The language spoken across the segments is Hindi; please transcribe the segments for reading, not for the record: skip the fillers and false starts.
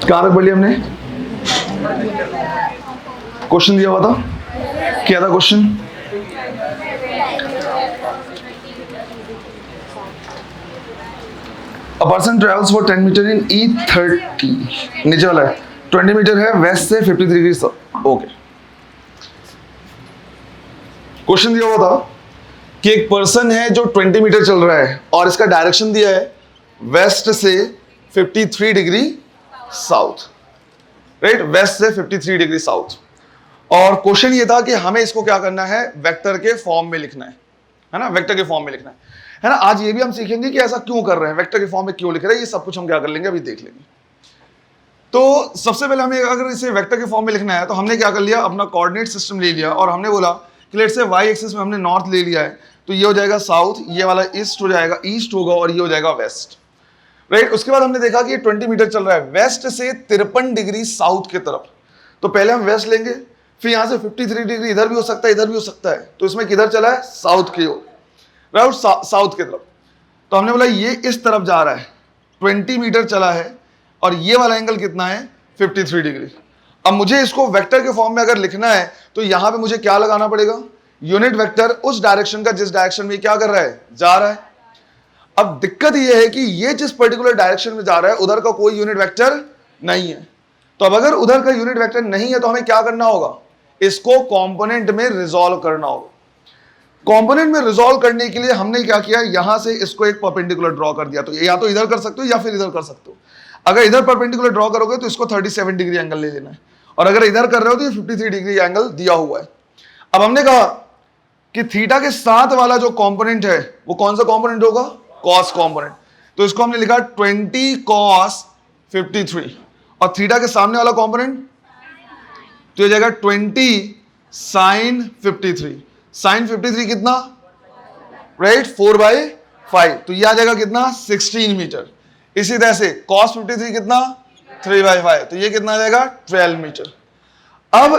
कहाँ तक पढ़ लिया हमने? क्वेश्चन दिया हुआ था, क्या था question? A person travels for 10 metre in E30, नीचे वाला है 20 मीटर है वेस्ट से 53 डिग्री। ओके, क्वेश्चन दिया हुआ था कि एक पर्सन है जो 20 मीटर चल रहा है और इसका डायरेक्शन दिया है वेस्ट से 53 डिग्री साउथ, राइट, वेस्ट से 53 डिग्री साउथ। और क्वेश्चन ये था कि हमें इसको क्या करना है, वेक्टर के फॉर्म में लिखना है ना, वेक्टर के फॉर्म में लिखना है ना। आज ये भी हम सीखेंगे कि ऐसा क्यों कर रहे हैं, वेक्टर के फॉर्म में क्यों लिख रहे हैं, ये सब कुछ हम क्या कर लेंगे, अभी देख लेंगे। तो सबसे पहले हमें अगर इसे वेक्टर के फॉर्म में लिखना है तो हमने क्या कर लिया, अपना कोऑर्डिनेट सिस्टम ले लिया और हमने बोला कि लेट्स से वाई एक्सिस में हमने नॉर्थ ले लिया है, तो ये हो जाएगा साउथ, ये वाला ईस्ट हो जाएगा, ईस्ट होगा, और ये हो जाएगा वेस्ट, राइट। उसके बाद हमने देखा कि 20 मीटर चल रहा है वेस्ट से 53 डिग्री साउथ की तरफ, तो पहले हम वेस्ट लेंगे, फिर यहां से 53 डिग्री इधर भी हो सकता है, इधर भी हो सकता है, तो इसमें किधर चला है, साउथ की ओर, राइट, साउथ की तरफ। तो हमने बोला ये इस तरफ जा रहा है, 20 मीटर चला है और ये वाला एंगल कितना है, 53 डिग्री। अब मुझे इसको वेक्टर के फॉर्म में अगर लिखना है तो यहां पे मुझे क्या लगाना पड़ेगा, यूनिट वेक्टर उस डायरेक्शन का जिस डायरेक्शन में क्या कर रहा है, जा रहा है। अब दिक्कत यह है कि ये जिस पर्टिकुलर डायरेक्शन में जा रहा है उधर का कोई यूनिट वेक्टर नहीं है। तो अब अगर उधर का यूनिट वेक्टर नहीं है तो हमें क्या करना होगा, इसको कंपोनेंट में रिजॉल्व करना होगा। कंपोनेंट में रिजॉल्व करने के लिए हमने क्या किया, यहां से इसको एक परपेंडिकुलर ड्रॉ कर दिया। तो या तो इधर कर सकते हो या फिर इधर कर सकते हो। अगर इधर परपेंडिकुलर ड्रॉ करोगे तो इसको 37 डिग्री एंगल ले लेना है, और अगर इधर कर रहे हो तो ये 53 डिग्री एंगल दिया हुआ है। अब हमने कहा कि थीटा के साथ वाला जो कंपोनेंट है वो कौन सा कंपोनेंट होगा, कॉस कंपोनेंट। तो इसको हमने लिखा 20 कॉस 53, और थीटा के सामने वाला कंपोनेंट तो ये जाएगा 20 साइन 53। साइन 53 कितना, राइट, 4/5, तो ये आ जाएगा कितना, 16 मीटर। इसी तरह से कॉस 53 कितना, 3/5, तो ये कितना आ जाएगा, 12 मीटर। अब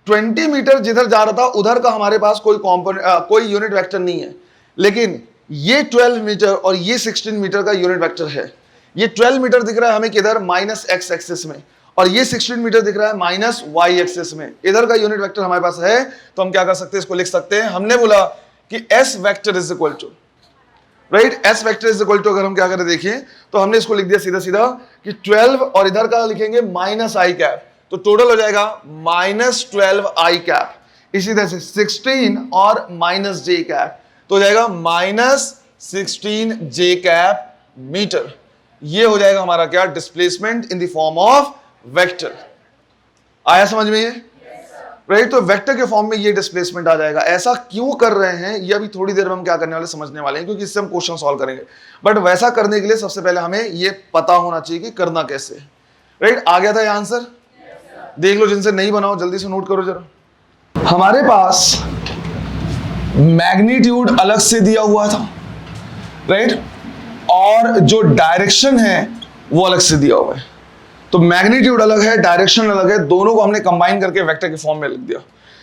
20 मीटर जिधर जा रहा था उधर का हमारे पास कोई यूनिट वेक्टर नहीं है, लेकिन ये 12 मीटर और ये 16 मीटर का यूनिट वेक्टर है। ये 12 मीटर दिख रहा है हमें किधर, माइनस एक्स एक्सिस में, और ये 16 मीटर दिख रहा है माइनस वाई एक्सिस में। इधर का यूनिट वेक्टर हमारे पास है, तो हम क्या कर सकते हैं, इसको लिख सकते हैं। हमने बोला कि S vector is equal to, right, S vector is equal to, अगर हम क्या करें देखिए तो हमने इसको लिख दिया सीधा सीधा कि 12 और इधर का लिखेंगे माइनस आई कैप, तो टोटल हो जाएगा माइनस 12 आई कैप। इसी तरह से 16 और माइनस जे कैप, तो हो जाएगा माइनस 16 जे कैप मीटर। ये हो जाएगा हमारा क्या, displacement in the form of vector. आया समझ में ये, राइट। तो वेक्टर के फॉर्म में ये डिस्प्लेसमेंट आ जाएगा। ऐसा क्यों कर रहे हैं ये अभी थोड़ी देर में हम क्या करने वाले, समझने वाले हैं, क्योंकि इससे हम क्वेश्चन सॉल्व करेंगे। बट वैसा करने के लिए सबसे पहले हमें ये पता होना चाहिए कि करना कैसे, राइट। आ गया था ये आंसर, देख लो, जिनसे नहीं बनाओ जल्दी से नोट करो जरा। हमारे पास मैग्नीट्यूड अलग से दिया हुआ था, राइट, और जो डायरेक्शन है वो अलग से दिया हुआ है। तो मैग्नीट्यूड अलग है, डायरेक्शन अलग है, दोनों को हमने कंबाइन करके वेक्टर के फॉर्म में लिख दिया।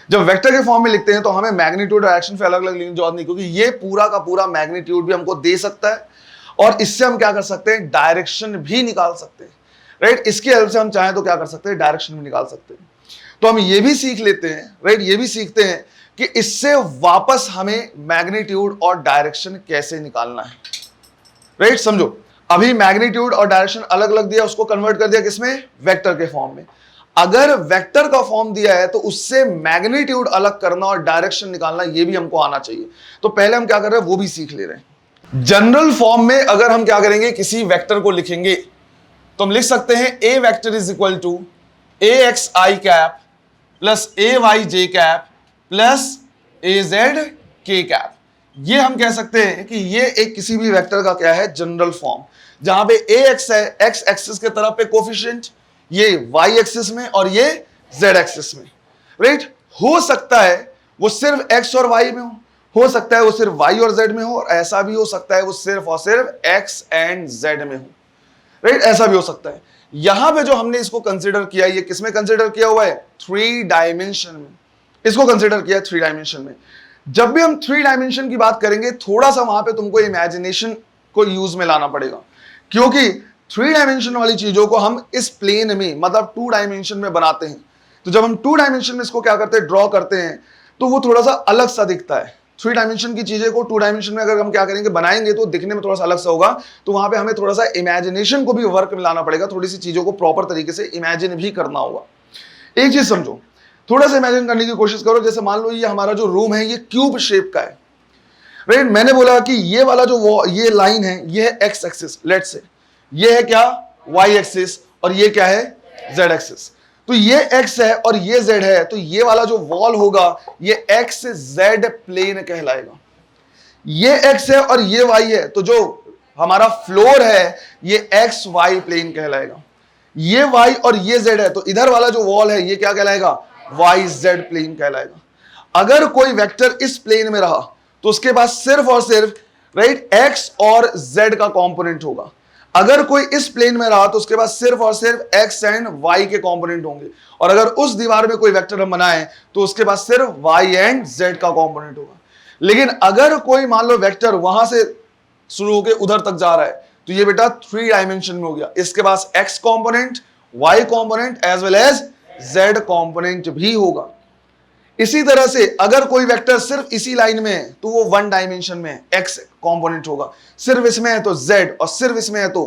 जब वेक्टर के फॉर्म में लिखते हैं तो हमें मैग्नीट्यूड और डायरेक्शन पे अलग अलग लिखने की जरूरत नहीं, क्योंकि ये पूरा का पूरा मैग्नीट्यूड भी हमको दे सकता है, और इससे हम क्या कर सकते हैं, डायरेक्शन भी निकाल सकते हैं, राइट। इसकी हेल्प से हम चाहें तो क्या कर सकते हैं, डायरेक्शन भी निकाल सकते हैं। तो हम ये भी सीख लेते हैं, राइट, ये भी सीखते हैं कि इससे वापस हमें मैग्नीट्यूड और डायरेक्शन कैसे निकालना है, राइट। समझो, अभी मैग्नीट्यूड और डायरेक्शन अलग अलग दिया, उसको कन्वर्ट कर दिया किसमें, वेक्टर के फॉर्म में। अगर वेक्टर का फॉर्म दिया है तो उससे मैग्नीट्यूड अलग करना और डायरेक्शन निकालना ये भी हमको आना चाहिए। तो पहले हम क्या कर रहे हैं, वो भी सीख ले रहे हैं। जनरल फॉर्म में अगर हम क्या करेंगे, किसी वेक्टर को लिखेंगे तो हम लिख सकते हैं a vector is equal to a x i cap plus a y j cap plus a z k cap. ये हम कह सकते हैं कि ये एक किसी भी वेक्टर का क्या है, जनरल फॉर्म, जहां पे ए एक्स है एक्स एक्सिस के तरफ पे कोफिशिएंट, ये वाई एक्सिस में और ये जेड एक्सिस में, राइट। हो सकता है वो सिर्फ एक्स और वाई में हो सकता है वो सिर्फ वाई और जेड में हो, और ऐसा भी हो सकता है वो सिर्फ और सिर्फ एक्स एंड जेड में हो, राइट, ऐसा भी हो सकता है। यहां पे जो हमने इसको कंसिडर किया, ये किसमें कंसिडर किया हुआ है, 3 डायमेंशन में इसको कंसिडर किया, 3 डायमेंशन में। जब भी हम 3 डायमेंशन की बात करेंगे थोड़ा सा वहां पे तुमको इमेजिनेशन को यूज में लाना पड़ेगा, क्योंकि थ्री डायमेंशन वाली चीजों को हम इस प्लेन में मतलब टू डायमेंशन में बनाते हैं। तो जब हम टू डायमेंशन में इसको क्या करते हैं, ड्रॉ करते हैं, तो वो थोड़ा सा अलग सा दिखता है। थ्री डायमेंशन की चीजें को टू डायमेंशन में अगर हम क्या करेंगे, बनाएंगे, तो दिखने में थोड़ा सा अलग सा होगा। तो वहां पे हमें थोड़ा सा इमेजिनेशन को भी वर्क में लाना पड़ेगा, थोड़ी सी चीजों को प्रॉपर तरीके से इमेजिन भी करना होगा। एक चीज समझो, थोड़ा सा इमेजिन करने की कोशिश करो। जैसे मान लो ये हमारा जो रूम है ये क्यूब शेप का है, राइट। मैंने बोला कि ये वाला जो ये लाइन है ये है एक्स एक्सिस, लेट्स से ये है क्या, वाई एक्सिस, और ये क्या है, जेड एक्सिस। तो ये एक्स है और ये जेड है, तो ये वाला जो वॉल होगा ये एक्स जेड प्लेन कहलाएगा। ये एक्स है और ये वाई है, तो जो हमारा फ्लोर है ये एक्स वाई प्लेन कहलाएगा। ये वाई और ये जेड है, तो इधर वाला जो वॉल है ये क्या कहलाएगा, वाई जेड प्लेन कहलाएगा। अगर कोई वेक्टर इस प्लेन में रहा तो उसके पास सिर्फ और सिर्फ, राइट, एक्स और जेड का कंपोनेंट होगा। अगर कोई इस प्लेन में रहा तो उसके पास सिर्फ और सिर्फ एक्स एंड वाई के कंपोनेंट होंगे। और अगर उस दीवार में कोई वेक्टर हम बनाएं तो उसके पास सिर्फ वाई एंड जेड का कंपोनेंट होगा। लेकिन अगर कोई मान लो वेक्टर वहां से शुरू होकर उधर तक जा रहा है तो ये बेटा थ्री डायमेंशन में हो गया। इसके पास x component, y component as well as z component भी होगा। इसी तरह से अगर कोई वेक्टर सिर्फ इसी लाइन में है तो वो वन डायमेंशन में एक्स कंपोनेंट होगा, सिर्फ इसमें है तो जेड, और सिर्फ इसमें है तो,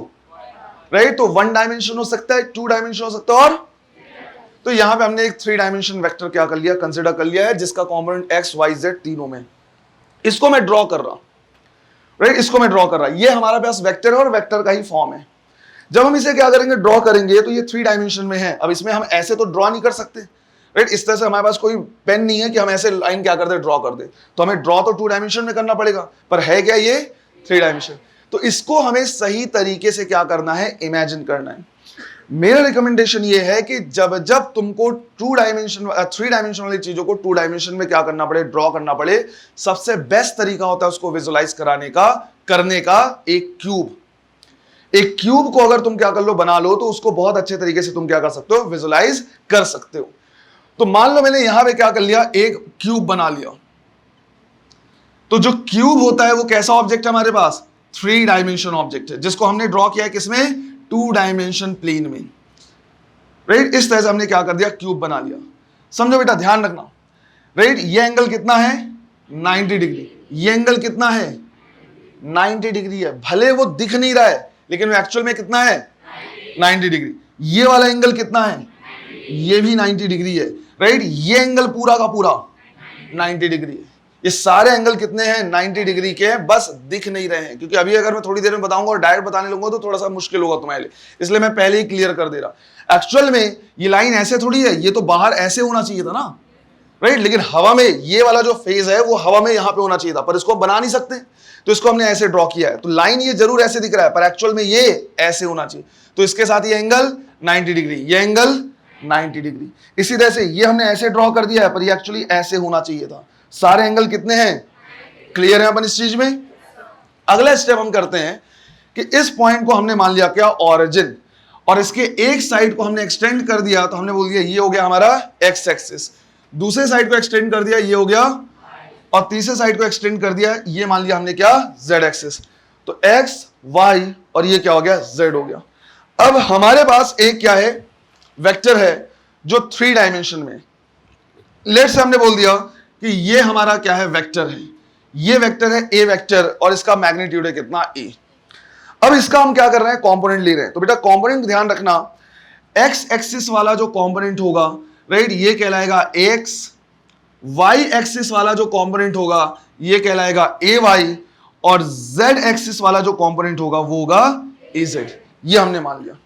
राइट, तो वन डायमेंशन हो सकता है, टू डायमेंशन हो सकता है, और तो यहां पे हमने एक थ्री डायमेंशन वेक्टर क्या कर लिया, कंसिडर कर लिया है, जिसका कंपोनेंट एक्स वाई जेड तीनों में। इसको मैं ड्रॉ कर रहा हूं, राइट, इसको मैं ड्रॉ कर रहा हूं। ये हमारा पास वेक्टर है और वेक्टर का ही फॉर्म है। जब हम इसे क्या करेंगे, ड्रॉ करेंगे, तो ये थ्री डायमेंशन में है। अब इसमें हम ऐसे तो ड्रॉ नहीं कर सकते, राइट, इस तरह से हमारे पास कोई पेन नहीं है कि हम ऐसे लाइन क्या कर दे, ड्रॉ कर दे। तो हमें ड्रॉ तो टू डायमेंशन में करना पड़ेगा, पर है क्या ये थ्री डायमेंशन। तो इसको हमें सही तरीके से क्या करना है, इमेजिन करना है। मेरा रिकमेंडेशन ये है कि जब जब तुमको टू डायमेंशन थ्री डायमेंशन वाली चीजों को टू डायमेंशन में क्या करना पड़े, ड्रॉ करना पड़े, सबसे बेस्ट तरीका होता है उसको विजुलाइज करने का एक क्यूब। एक क्यूब को अगर तुम क्या कर लो, बना लो, तो उसको बहुत अच्छे तरीके से तुम क्या कर सकते हो, विजुलाइज कर सकते हो। तो मान लो मैंने यहां पे क्या कर लिया, एक क्यूब बना लिया। तो जो क्यूब होता है वो कैसा ऑब्जेक्ट है हमारे पास, थ्री डायमेंशन ऑब्जेक्ट है, जिसको हमने ड्रॉ किया है किसमें, टू डायमेंशन प्लेन में, राइट। इस तरह से हमने क्या कर दिया, क्यूब बना लिया। समझो बेटा, ध्यान रखना, राइट। ये एंगल कितना है, 90 डिग्री। ये एंगल कितना है, 90 डिग्री है। भले वो दिख नहीं रहा है लेकिन वो एक्चुअल में कितना है, 90 डिग्री। ये वाला एंगल कितना है, ये भी 90 डिग्री है, राइट। ये एंगल पूरा का पूरा 90 डिग्री है। ये सारे एंगल कितने हैं, 90 डिग्री के हैं, बस दिख नहीं रहे हैं। क्योंकि अभी अगर मैं थोड़ी देर में बताऊंगा और डायरेक्ट बताने लगूंगा तो थोड़ा सा मुश्किल होगा तुम्हारे लिए, इसलिए मैं पहले ही क्लियर कर दे रहा। एक्चुअल में ये लाइन ऐसे थोड़ी है, ये तो बाहर ऐसे होना चाहिए था ना, राइट। लेकिन हवा में ये वाला जो फेज है वो हवा में यहां पे होना चाहिए था, पर इसको बना नहीं सकते, तो इसको हमने ऐसे ड्रॉ किया है। तो लाइन ये जरूर ऐसे दिख रहा है पर एक्चुअल में ये ऐसे होना चाहिए। तो इसके साथ ये एंगल 90 डिग्री, ये एंगल 90 डिग्री। इसी तरह से ये हमने ऐसे ड्रॉ कर दिया है पर ये एक्चुअली ऐसे होना चाहिए था। सारे एंगल कितने हैं, क्लियर है अपन इस चीज में। अगला स्टेप हम करते हैं कि इस पॉइंट को हमने मान लिया क्या, ऑरिजिन, और इसके एक साइड को हमने एक्सटेंड कर दिया, तो हमने बोल दिया ये हो गया हमारा एक्स एक्सिस। दूसरे साइड को एक्सटेंड कर दिया, ये हो गया, और तीसरे साइड को एक्सटेंड कर दिया, ये मान लिया हमने क्या, जेड एक्सिस। तो एक्स वाई और ये क्या हो गया, जेड हो गया। अब हमारे पास एक क्या है, वेक्टर है जो थ्री डायमेंशन में। लेट्स से हमने बोल दिया कि ये हमारा क्या है, वेक्टर है। ये वेक्टर है ए वेक्टर और इसका मैग्नीट्यूड है कितना, ए। अब इसका हम क्या कर रहे हैं, कंपोनेंट ले रहे हैं। तो बेटा कंपोनेंट ध्यान रखना, एक्स एक्सिस वाला जो कंपोनेंट होगा, राइट, ये कहलाएगा एक्स। वाई एक्सिस वाला जो कंपोनेंट होगा ये कहलाएगा ए वाई, और जेड एक्सिस वाला जो कंपोनेंट होगा वो होगा ए जेड। ये हमने मान लिया।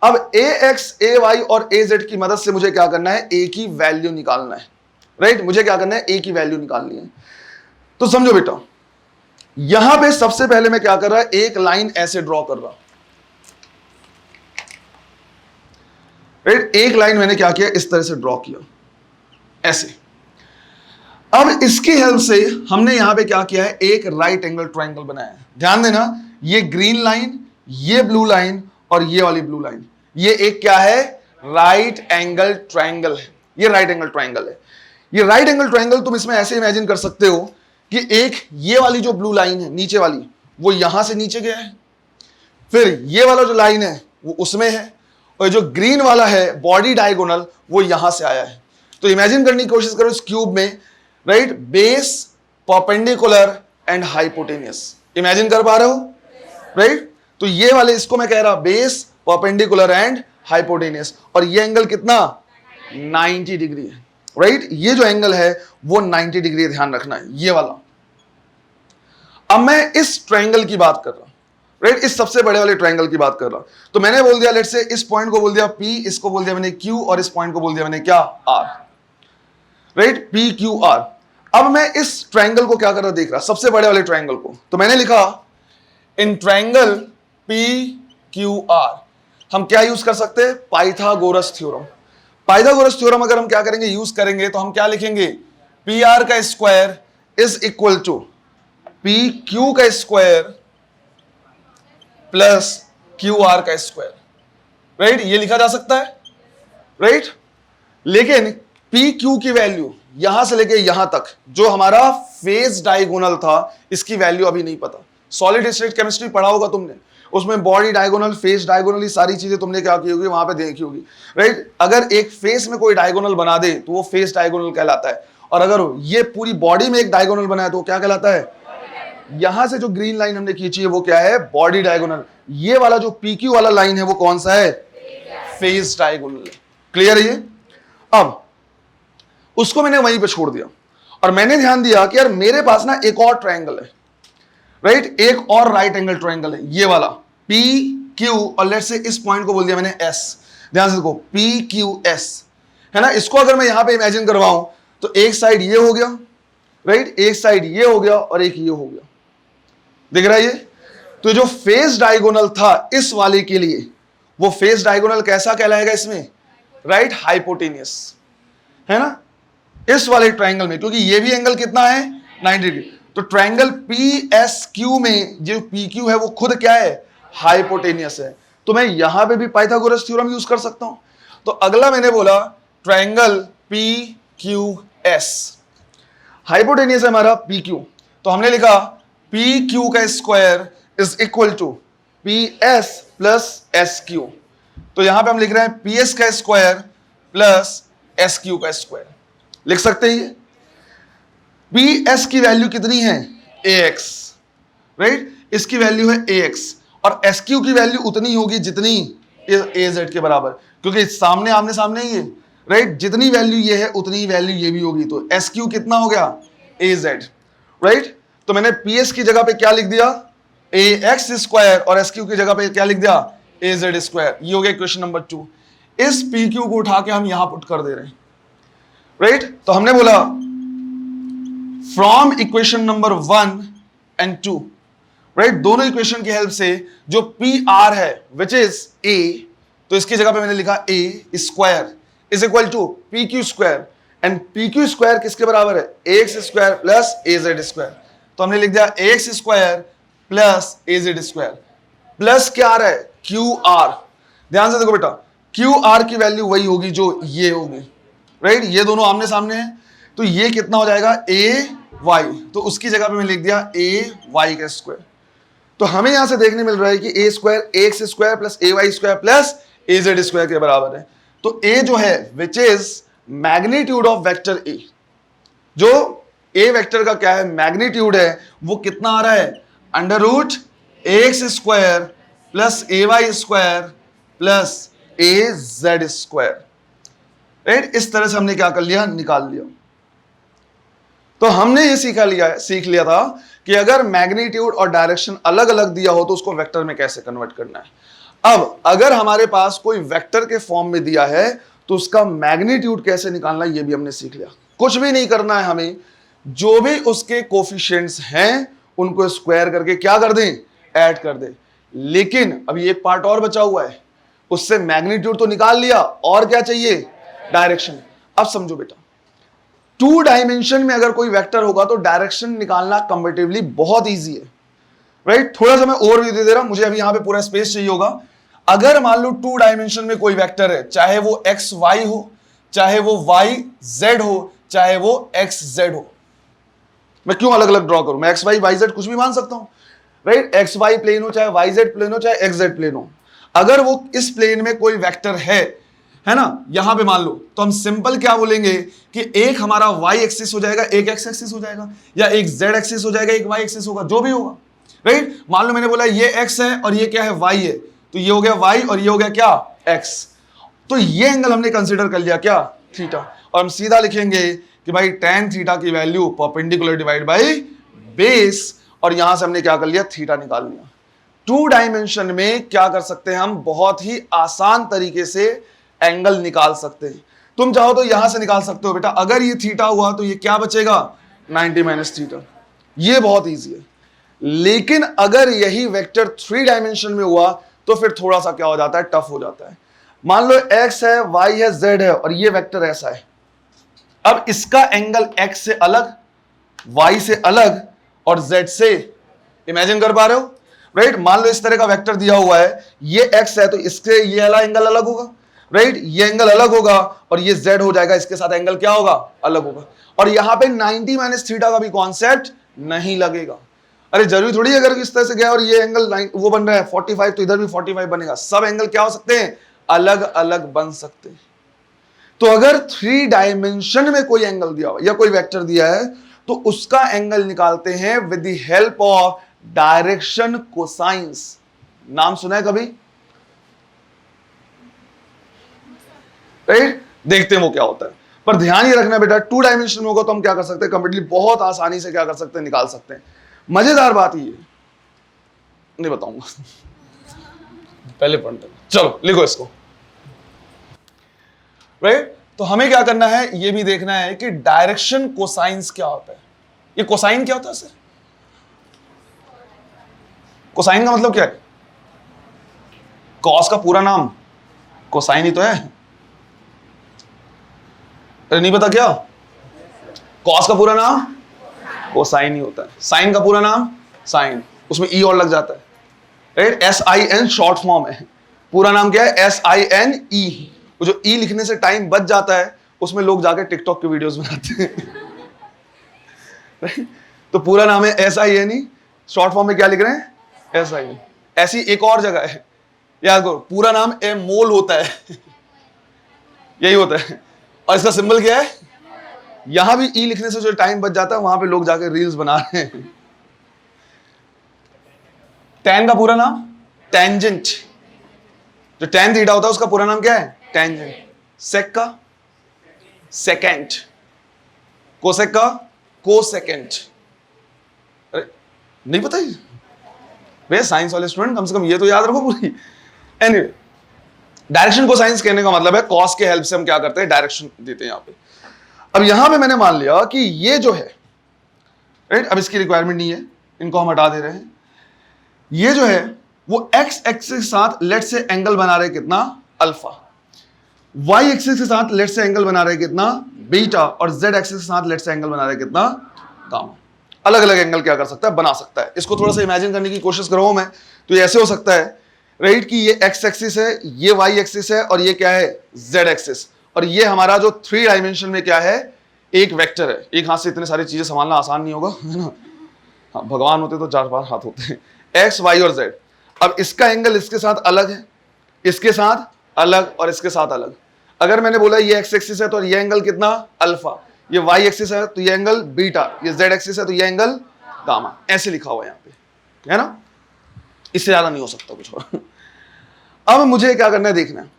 अब ए एक्स, ए वाई और ए जेड की मदद से मुझे क्या करना है, ए की वैल्यू निकालना है, राइट। मुझे क्या करना है, ए की वैल्यू निकालनी है। तो समझो बेटा, यहां पे सबसे पहले मैं क्या कर रहा है, एक लाइन ऐसे ड्रॉ कर रहा, राइट। एक लाइन मैंने क्या किया, इस तरह से ड्रॉ किया, ऐसे। अब इसकी हेल्प से हमने यहां पे क्या किया है, एक राइट एंगल ट्रायंगल बनाया है। ध्यान देना, ये ग्रीन लाइन, ये ब्लू लाइन और ये वाली ब्लू लाइन, ये एक क्या है, राइट एंगल ट्रायंगल है। ये राइट एंगल ट्रायंगल है। ये राइट एंगल ट्रायंगल तुम इसमें ऐसे इमेजिन कर सकते हो कि एक ये वाली जो ब्लू लाइन है नीचे वाली, वो यहां से नीचे गया है, फिर ये वाला जो लाइन है वो उसमें है, और जो ग्रीन वाला है बॉडी डायगोनल वो यहां से आया है। तो इमेजिन करने की कोशिश करो इस क्यूब में, right, base, perpendicular and hypotenuse. Imagine कर पा रहे हो, राइट? तो ये वाले इसको मैं कह रहा बेस, परपेंडिकुलर एंड हाइपोटेनियस, और ये एंगल कितना 90 डिग्री है, राइट? ये जो एंगल है वो 90 डिग्री, ध्यान रखना है ये वाला। अब मैं इस ट्रायंगल की बात कर रहा हूं, राइट? इस सबसे बड़े वाले ट्रायंगल की बात कर रहा हूं। तो मैंने बोल दिया लेट्स से इस पॉइंट को बोल दिया P, इसको बोल दिया मैंने Q, और इस पॉइंट को बोल दिया मैंने क्या R, राइट? PQR। अब मैं इस ट्रायंगल को क्या कर रहा देख रहा, सबसे बड़े वाले ट्रायंगल को। तो मैंने लिखा इन ट्रायंगल PQR हम क्या यूज कर सकते हैं, पाइथागोरस थ्योरम। पाइथागोरस थ्योरम अगर हम क्या करेंगे यूज करेंगे तो हम क्या लिखेंगे, PR का square is equal to PQ का स्क्वायर प्लस QR का स्क्वायर, राइट? ये लिखा जा सकता है, राइट? लेकिन PQ की वैल्यू यहां से लेके यहां तक जो हमारा फेज डायगोनल था, इसकी वैल्यू अभी नहीं पता। सॉलिड स्टेट केमिस्ट्री पढ़ा होगा तुमने, उसमें बॉडी डायगोनल, फेस डायगोनल, ये सारी चीजें तुमने क्या की होगी वहां पे देखी होगी, राइट? अगर एक फेस में कोई डायगोनल बना दे तो वो फेस डायगोनल कहलाता है, और अगर ये पूरी बॉडी में एक डायगोनल बनाए तो वो क्या कहलाता है। यहां से जो ग्रीन लाइन हमने खींची है वो क्या है, बॉडी डायगोनल। ये वाला जो PQ वाला लाइन है वो कौन सा है, फेस डायगोनल। क्लियर है ये? अब उसको मैंने वहीं पे छोड़ दिया, और मैंने ध्यान दिया कि यार मेरे पास ना एक और ट्रायंगल है, राइट? एक और राइट एंगल ट्रायंगल है, ये वाला PQ, और लेट्स से इस पॉइंट को बोल दिया मैंने S। ध्यान से देखो PQS है ना। इसको अगर मैं यहां पे इमेजिन करवाऊं तो एक साइड ये हो गया, राइट? एक साइड ये हो गया और एक ये हो गया, दिख रहा है ये? तो जो फेस डायगोनल था इस वाले के लिए, वो फेस डायगोनल कैसा कहलाएगा इसमें, राइट? हाइपोटेनियस, है ना, इस वाले ट्रायंगल में, क्योंकि ये भी एंगल कितना है 90 डिग्री। तो ट्रायंगल PSQ में जो PQ है वो खुद क्या है, हाइपोटेनियस है। तो मैं यहां पे भी पाइथागोरस थ्योरम यूज कर सकता हूं। तो अगला मैंने बोला ट्रायंगल PQS, हाइपोटेनियस है हमारा PQ, तो हमने लिखा PQ का square is equal to PS plus SQ। तो यहां पे हम लिख रहे हैं PS का स्क्वायर प्लस SQ का स्क्वायर, लिख सकते हैं ये। PS की वैल्यू कितनी है, AX, राइट? इसकी वैल्यू है AX, और SQ की वैल्यू उतनी होगी जितनी AZ के बराबर, क्योंकि सामने आमने सामने ही है, राइट? जितनी वैल्यू ये है उतनी वैल्यू ये भी होगी। तो SQ कितना हो गया, AZ, राइट? तो मैंने PS की जगह पे क्या लिख दिया, AX स्क्वायर, और SQ की जगह पे क्या लिख दिया, AZ स्क्वायर। ये हो गया क्वेश्चन नंबर 2। इस PQ को उठा के हम यहां पुट कर दे रहे हैं, राइट? तो हमने बोला from equation number 1 and 2, right? दोनों इक्वेशन की हेल्प से जो PR है विच इज A, तो इसकी जगह पे मैंने लिखा A square is equal to PQ square, and PQ square किसके बराबर है, AX square plus AZ square. तो हमने लिख दिया AX square plus AZ square, plus क्या आ रहा है, QR। ध्यान से देखो बेटा, QR की वैल्यू वही होगी जो ये होगी, राइट? ये दोनों आमने सामने हैं, तो ये कितना हो जाएगा, AY, तो उसकी जगह पे मैं लिख दिया AY का स्क्वायर। तो हमें यहां से देखने मिल रहा है कि A square AX square plus AY square plus AZ square के बराबर है। तो A जो है which is magnitude of vector A, जो A वेक्टर का क्या है, मैग्नीट्यूड है, वो कितना आ रहा है, under root AX square plus AY square plus AZ square, right? इस तरह से हमने क्या कर लिया, निकाल लिया। तो हमने ये सीख लिया था कि अगर मैग्नीट्यूड और डायरेक्शन अलग अलग दिया हो तो उसको वेक्टर में कैसे कन्वर्ट करना है। अब अगर हमारे पास कोई वेक्टर के फॉर्म में दिया है तो उसका मैग्नीट्यूड कैसे निकालना, ये भी हमने सीख लिया। कुछ भी नहीं करना है हमें, जो भी उसके कोफिशिएंट्स हैं उनको स्क्वायर करके क्या कर दें, ऐड कर दें। लेकिन अभी एक पार्ट और बचा हुआ है, उससे मैग्नीट्यूड तो निकाल लिया, और क्या चाहिए, डायरेक्शन। अब समझो बेटा, 2 डायमेंशन में अगर कोई वेक्टर होगा तो डायरेक्शन निकालना कंपैरेटिवली बहुत इजी है, राइट? थोड़ा सा मैं ओवरव्यू दे दे रहा हूं, मुझे अभी यहां पे पूरा स्पेस चाहिए होगा। अगर मान लो 2 डायमेंशन में कोई वेक्टर है, चाहे वो XY हो, चाहे वो YZ हो, चाहे वो XZ हो, मैं क्यों अलग अलग ड्रॉ करूं, मैं XY YZ कुछ भी मान सकता हूं। राइट, एक्स वाई प्लेन हो, चाहे वाई जेड प्लेन हो, चाहे एक्स जेड प्लेन हो, अगर वो इस प्लेन में कोई वेक्टर है ना, यहां पे मान लो, तो हम सिंपल क्या बोलेंगे कि एक हमारा वाई एक्सिस हो जाएगा, एक एक्स एक्सिस हो जाएगा, या एक जेड एक्सिस हो जाएगा, एक वाई एक्सिस होगा, जो भी होगा। राइट, मान लो मैंने बोला ये एक्स है और ये क्या है, वाई है, तो ये हो गया वाई और ये हो गया क्या, एक्स। तो ये एंगल हमने कंसीडर कर लिया क्या, थीटा, और हम सीधा लिखेंगे कि भाई tan थीटा की value perpendicular divide by base, और यहां से हमने क्या कर लिया, थीटा निकाल लिया। 2 डायमेंशन में क्या कर सकते हैं हम, बहुत ही आसान तरीके से एंगल निकाल सकते हैं। तुम चाहो तो यहां से निकाल सकते हो बेटा, अगर ये थीटा हुआ तो ये क्या बचेगा, 90 माइनस थीटा, ये बहुत ईजी है। लेकिन अगर यही वेक्टर 3 डायमेंशन में हुआ तो फिर थोड़ा सा क्या हो जाता है, टफ हो जाता है। मान लो x है, y है, z है, और ये वेक्टर ऐसा है। अब इसका एंगल x से अलग, y से अलग और z से, इमेजिन कर पा रहे हो, राइट। मान लो इस तरह का वेक्टर दिया हुआ है, ये x है तो इसके ये वाला एंगल अलग होगा, राइट, ये एंगल अलग होगा, और ये z हो जाएगा, इसके साथ एंगल क्या होगा, अलग होगा। और यहां पे 90 माइनस थीटा का भी कॉन्सेप्ट नहीं लगेगा। अरे जरूरी थोड़ी है अगर इस तरह से गया और ये एंगल वो बन रहा है 45, तो इधर भी 45 बनेगा। सब एंगल क्या हो सकते हैं, अलग अलग बन सकते हैं। तो अगर 3 डायमेंशन में कोई एंगल दिया हुआ या कोई वेक्टर दिया है तो उसका एंगल निकालते हैं with the help of direction cosines. नाम सुना है कभी, राइट? देखते हैं वो क्या होता है। पर ध्यान ये रखना बेटा, 2 डायमेंशन में होगा तो हम क्या कर सकते हैं, कंप्लीटली बहुत आसानी से क्या कर सकते हैं, निकाल सकते हैं। मजेदार बात ये नहीं बताऊंगा, पहले पॉइंट। चलो लिखो इसको, राइट। तो हमें क्या करना है, ये भी देखना है कि डायरेक्शन कोसाइंस क्या होता है। ये कोसाइन क्या होता है सर, कोसाइन का मतलब क्या है, कॉस का पूरा नाम कोसाइन ही तो है। अरे नहीं पता क्या, कॉस का पूरा नाम कोसाइन ही होता है, साइन का पूरा नाम साइन, उसमें ई और लग जाता है, राइट। SIN शॉर्ट फॉर्म है, पूरा नाम क्या है, SINE। वो जो ई लिखने से टाइम बच जाता है उसमें लोग जाके टिकटॉक के वीडियोस बनाते हैं, राइट। तो पूरा नाम है SINE, शॉर्ट फॉर्म में क्या लिख रहे हैं, SIN। ऐसी एक और जगह है, याद करो, पूरा नाम ए मोल होता है, यही होता है, और इसका सिंबल क्या है, यहां भी ई लिखने से जो टाइम बच जाता है वहां पे लोग जाके रील्स बना रहे हैं। टैन का पूरा नाम टेंजेंट, जो टैन थीटा होता है उसका पूरा नाम क्या है, टेंजेंट। सेक का सेकेंड, कोसेक का कोसेकेंड। अरे नहीं पता ही भैया, साइंस वाले स्टूडेंट कम से कम ये तो याद रखो पूरी। एनीवे, डायरेक्शन को साइंस कहने का मतलब है कॉस के हेल्प से हम क्या करते हैं, डायरेक्शन देते हैं यहां पे। अब यहां पे मैंने मान लिया कि ये जो है, राइट, अब इसकी रिक्वायरमेंट नहीं है, इनको हम हटा दे रहे हैं। ये जो है वो एक्स एक्सिस के साथ लेट से एंगल बना रहे कितना, अल्फा, वाई एक्सिस के साथ लेट से एंगल बना रहे कितना, बीटा, और जेड एक्सिस के साथ लेट से एंगल बना रहे कितना, गामा। अलग अलग एंगल क्या कर सकता है, बना सकता है। इसको थोड़ा सा इमेजिन करने की कोशिश कर रहा हूं मैं, तो ये ऐसे हो सकता है, राइट, कि ये एक्स एक्सिस है, ये वाई एक्सिस है, और ये क्या है, जेड एक्सिस, और ये हमारा जो 3 डायमेंशन में क्या है, एक वेक्टर है। एक हाथ से इतने सारी चीजें संभालना आसान नहीं होगा, है ना। हाँ, भगवान होते तो 4-5 हाथ होते हैं। एक्स, वाई और जेड। अब इसका एंगल इसके साथ अलग है, इसके साथ अलग, और इसके साथ अलग। अगर मैंने बोला ये एक्स एक्सिस है तो ये एंगल कितना, अल्फा, ये वाई एक्सिस है तो ये एंगल बीटा, ये जेड एक्सिस है तो ये एंगल गामा। ऐसे लिखा हुआ है यहाँ पे, है ना, इससे ज्यादा नहीं हो सकता कुछ और। अब मुझे क्या करना है, देखना है।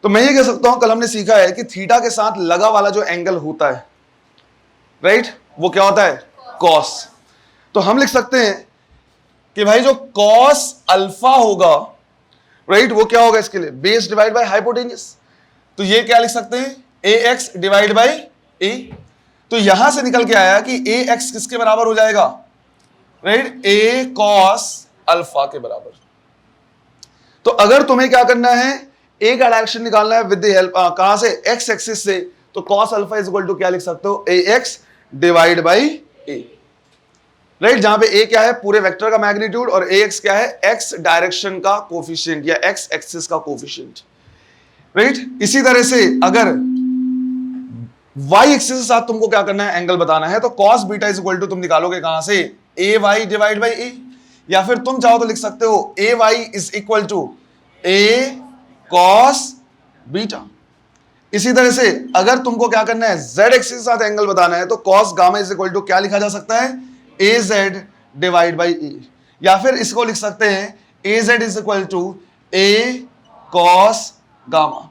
तो मैं ये कह सकता हूं, कल हमने सीखा है कि थीटा के साथ लगा वाला जो एंगल होता है, राइट, वो क्या होता है, कॉस। तो हम लिख सकते हैं कि भाई जो कॉस अल्फा होगा, राइट, वो क्या होगा इसके लिए, बेस डिवाइड बाय हाइपोटेन्यूस। तो ये क्या लिख सकते हैं, AX डिवाइड बाय A। तो यहां से निकल के आया कि AX किसके बराबर हो जाएगा, राइट, A कॉस अल्फा के बराबर। तो अगर तुम्हें क्या करना है, A का डायरेक्शन निकालना है विद द हेल्प, कहां से, X एक्सिस से, तो cos alpha is equal to क्या लिख सकते हो, AX divide by A, right, जहां पे A क्या है, पूरे वेक्टर का मैग्नीट्यूड, और AX क्या है, X डायरेक्शन का कोफिशिएंट या X एक्सिस का कोफिशिएंट, राइट। इसी तरह से अगर y एक्सिस के साथ तुमको क्या करना है, एंगल बताना है, तो cos beta is equal to तुम निकालोगे कहां से, AY डिवाइड बाई A। या फिर तुम चाहो तो लिख सकते हो a y is equal to a cos beta. इसी तरह से अगर तुमको क्या करना है, जेड एक्सिस के साथ एंगल बताना है, तो cos gamma is equal to क्या लिखा जा सकता है, a z divide by a. या फिर इसको लिख सकते हैं a z is equal to a cos gamma.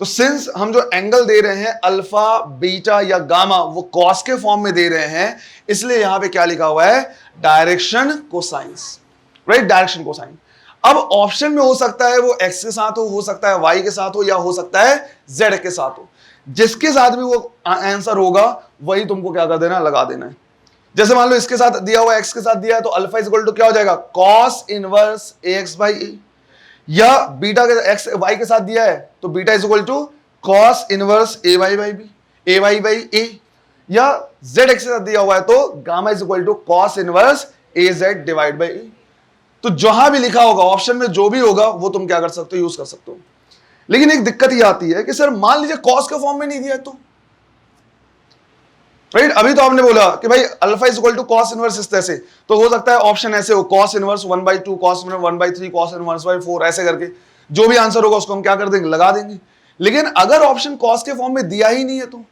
तो सिंस हम जो एंगल दे रहे हैं अल्फा बीटा या गामा वो कॉस के फॉर्म में दे रहे हैं, इसलिए यहां पे क्या लिखा हुआ है, direction cosines, right, direction cosine. अब ऑप्शन में हो सकता है वो एक्स के साथ हो सकता है वाई के साथ हो, या हो सकता है जेड के साथ हो। जिसके साथ भी वो आंसर होगा वही तुमको क्या कर देना है, लगा देना है। जैसे मान लो इसके साथ दिया हुआ एक्स के साथ दिया है तो अल्फा इज इक्वल टू क्या हो जाएगा, cos inverse a x by a. या बीटा के एक्स वाई के साथ दिया है तो beta is equal to cos inverse a y by b, a y by a. या जेड एक्स के साथ दिया हुआ है तो gamma is equal to cos inverse a z divide by a. तो जहां भी लिखा होगा ऑप्शन में जो भी होगा वो तुम क्या कर सकते हो, यूज कर सकते हो। लेकिन एक दिक्कत ये आती है कि सर मान लीजिए कॉस के फॉर्म में नहीं दिया है तो, राइट, अभी तो आपने बोला कि भाई alpha is equal to cos inverse इस तरह से, तो हो सकता है ऑप्शन ऐसे हो, cos inverse 1/2, cos inverse 1/3, cos inverse 1/4, ऐसे करके जो भी आंसर होगा उसको हम क्या कर देंगे, लगा देंगे। लेकिन अगर ऑप्शन कॉस के फॉर्म में दिया ही नहीं है तो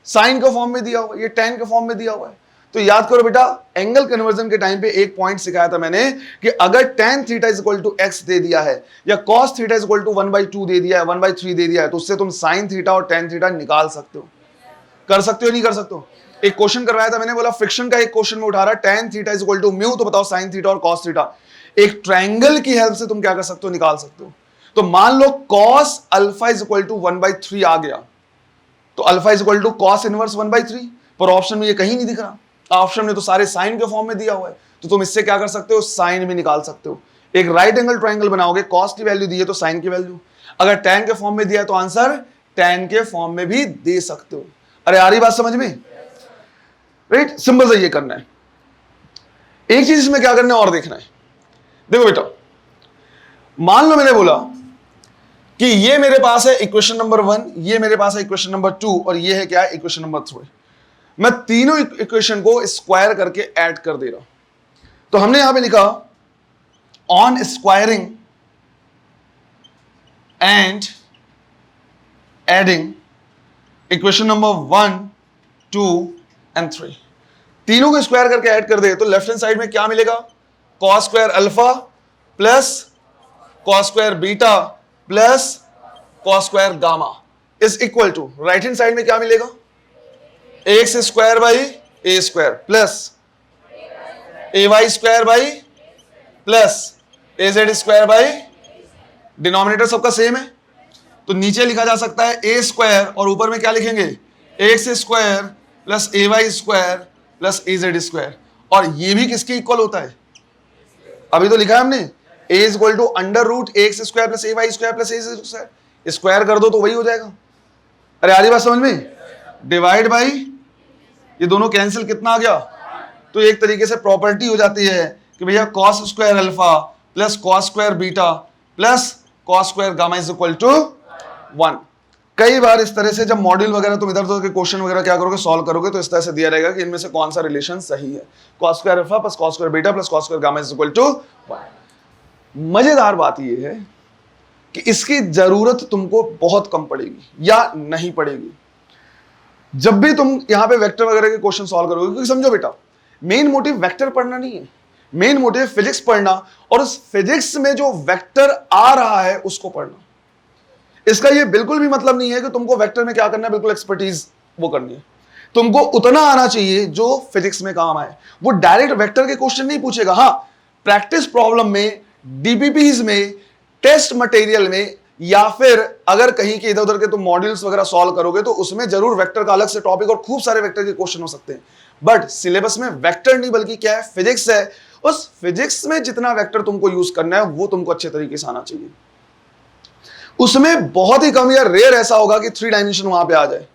साइन के फॉर्म में दिया हुआ है, ये tan के फॉर्म में दिया हुआ है, तो याद करो बेटा एंगल कन्वर्जन के टाइम पे एक पॉइंट सिखाया था मैंने कि अगर tan theta is equal to x दे दिया है या cos theta is equal to 1/2 दे दिया है, 1/3 दे दिया है, तो उससे तुम sin थीटा और tan थीटा निकाल सकते हो। कर सकते हो नहीं कर सकते हो? एक क्वेश्चन करवाया था मैंने, बोला फ्रिक्शन का एक क्वेश्चन में उठा रहा tan theta is equal to mu, तो बताओ sin थीटा और cos थीटा एक ट्रायंगल की हेल्प से तुम क्या कर सकते हो, निकाल सकते हो। तो मान लो cos alpha is equal to 1/3 आ गया, तो alpha is equal to cos inverse 1/3, पर ऑप्शन में ये कहीं नहीं दिख रहा, ऑप्शन में तो सारे साइन के फॉर्म में दिया हुआ है, तो तुम इससे क्या कर सकते हो, साइन भी निकाल सकते हो। एक राइट एंगल ट्रायंगल बनाओगे, कॉस की वैल्यू दी है तो साइन की वैल्यू, अगर tan के फॉर्म में दिया है तो आंसर tan के फॉर्म में भी दे सकते हो। अरे आ रही बात समझ में, राइट, सिंपल से ये करना है। एक चीज इसमें क्या करना है और देखना है, देखो बेटा मान लो मैंने बोला कि ये मेरे पास है इक्वेशन नंबर 1, ये मेरे पास है इक्वेशन नंबर 2 और ये है क्या है इक्वेशन नंबर 3। मैं तीनों इक्वेशन को स्क्वायर करके ऐड कर दे रहा हूं, तो हमने यहां पे लिखा on squaring and adding equation number 1, 2 and 3, तीनों को स्क्वायर करके ऐड कर दे तो लेफ्ट हैंड साइड में क्या मिलेगा, cos square alpha plus cos square beta plus cos square gamma is equal to right hand side में क्या मिलेगा, x square by a square plus a y square by plus a z square by, denominator सबका सेम है तो नीचे लिखा जा सकता है ए स्क्वायर और ऊपर में क्या लिखेंगे, x square plus a y square plus a z square. और ये भी किसके इक्वल होता है, अभी तो लिखा है हमने a is equal to under root x square plus a y square plus a z square, square कर दो तो वही हो जाएगा। अरे आ रही बात समझ में, डिवाइड बाई ये दोनों कैंसिल, कितना आ गया, तो एक तरीके से प्रॉपर्टी हो जाती है कि भैया cos square alpha plus cos square beta plus cos square gamma is equal to 1। कई बार इस तरह से जब मॉड्यूल वगैरह तुम इधर उधर के क्वेश्चन वगैरह क्या करोगे, सॉल्व करोगे, तो इस तरह से दिया रहेगा कि इनमें से कौन सा रिलेशन सही है, cos square alpha plus cos square beta plus cos square gamma is equal to 1। मजेदार बात यह है कि इसकी जरूरत तुमको बहुत कम पड़ेगी या नहीं पड़ेगी जब भी तुम यहां पे वेक्टर वगैरह के क्वेश्चन सॉल्व करोगे, क्योंकि समझो बेटा मेन मोटिव वेक्टर पढ़ना नहीं है, मेन मोटिव फिजिक्स पढ़ना और उस फिजिक्स में जो वेक्टर आ रहा है उसको पढ़ना। इसका ये बिल्कुल भी मतलब नहीं है कि तुमको वेक्टर में क्या करना है, बिल्कुल एक्सपर्टीज वो करनी है, तुमको उतना आना चाहिए जो फिजिक्स में काम आए। वो डायरेक्ट वेक्टर के क्वेश्चन नहीं पूछेगा, हाँ प्रैक्टिस प्रॉब्लम में, डीपीपीज में, टेस्ट मटेरियल में, या फिर अगर कहीं के इधर उधर के तुम मॉड्यूल्स वगैरह सॉल्व करोगे तो उसमें जरूर वेक्टर का अलग से टॉपिक और खूब सारे वेक्टर के क्वेश्चन हो सकते हैं, बट सिलेबस में वेक्टर नहीं बल्कि क्या है, फिजिक्स है। उस फिजिक्स में जितना वेक्टर तुमको यूज करना है वो तुमको अच्छे तरीके से आना चाहिए। उसमें बहुत ही कम या रेयर ऐसा होगा कि 3 डायमेंशन वहां पे आ जाए।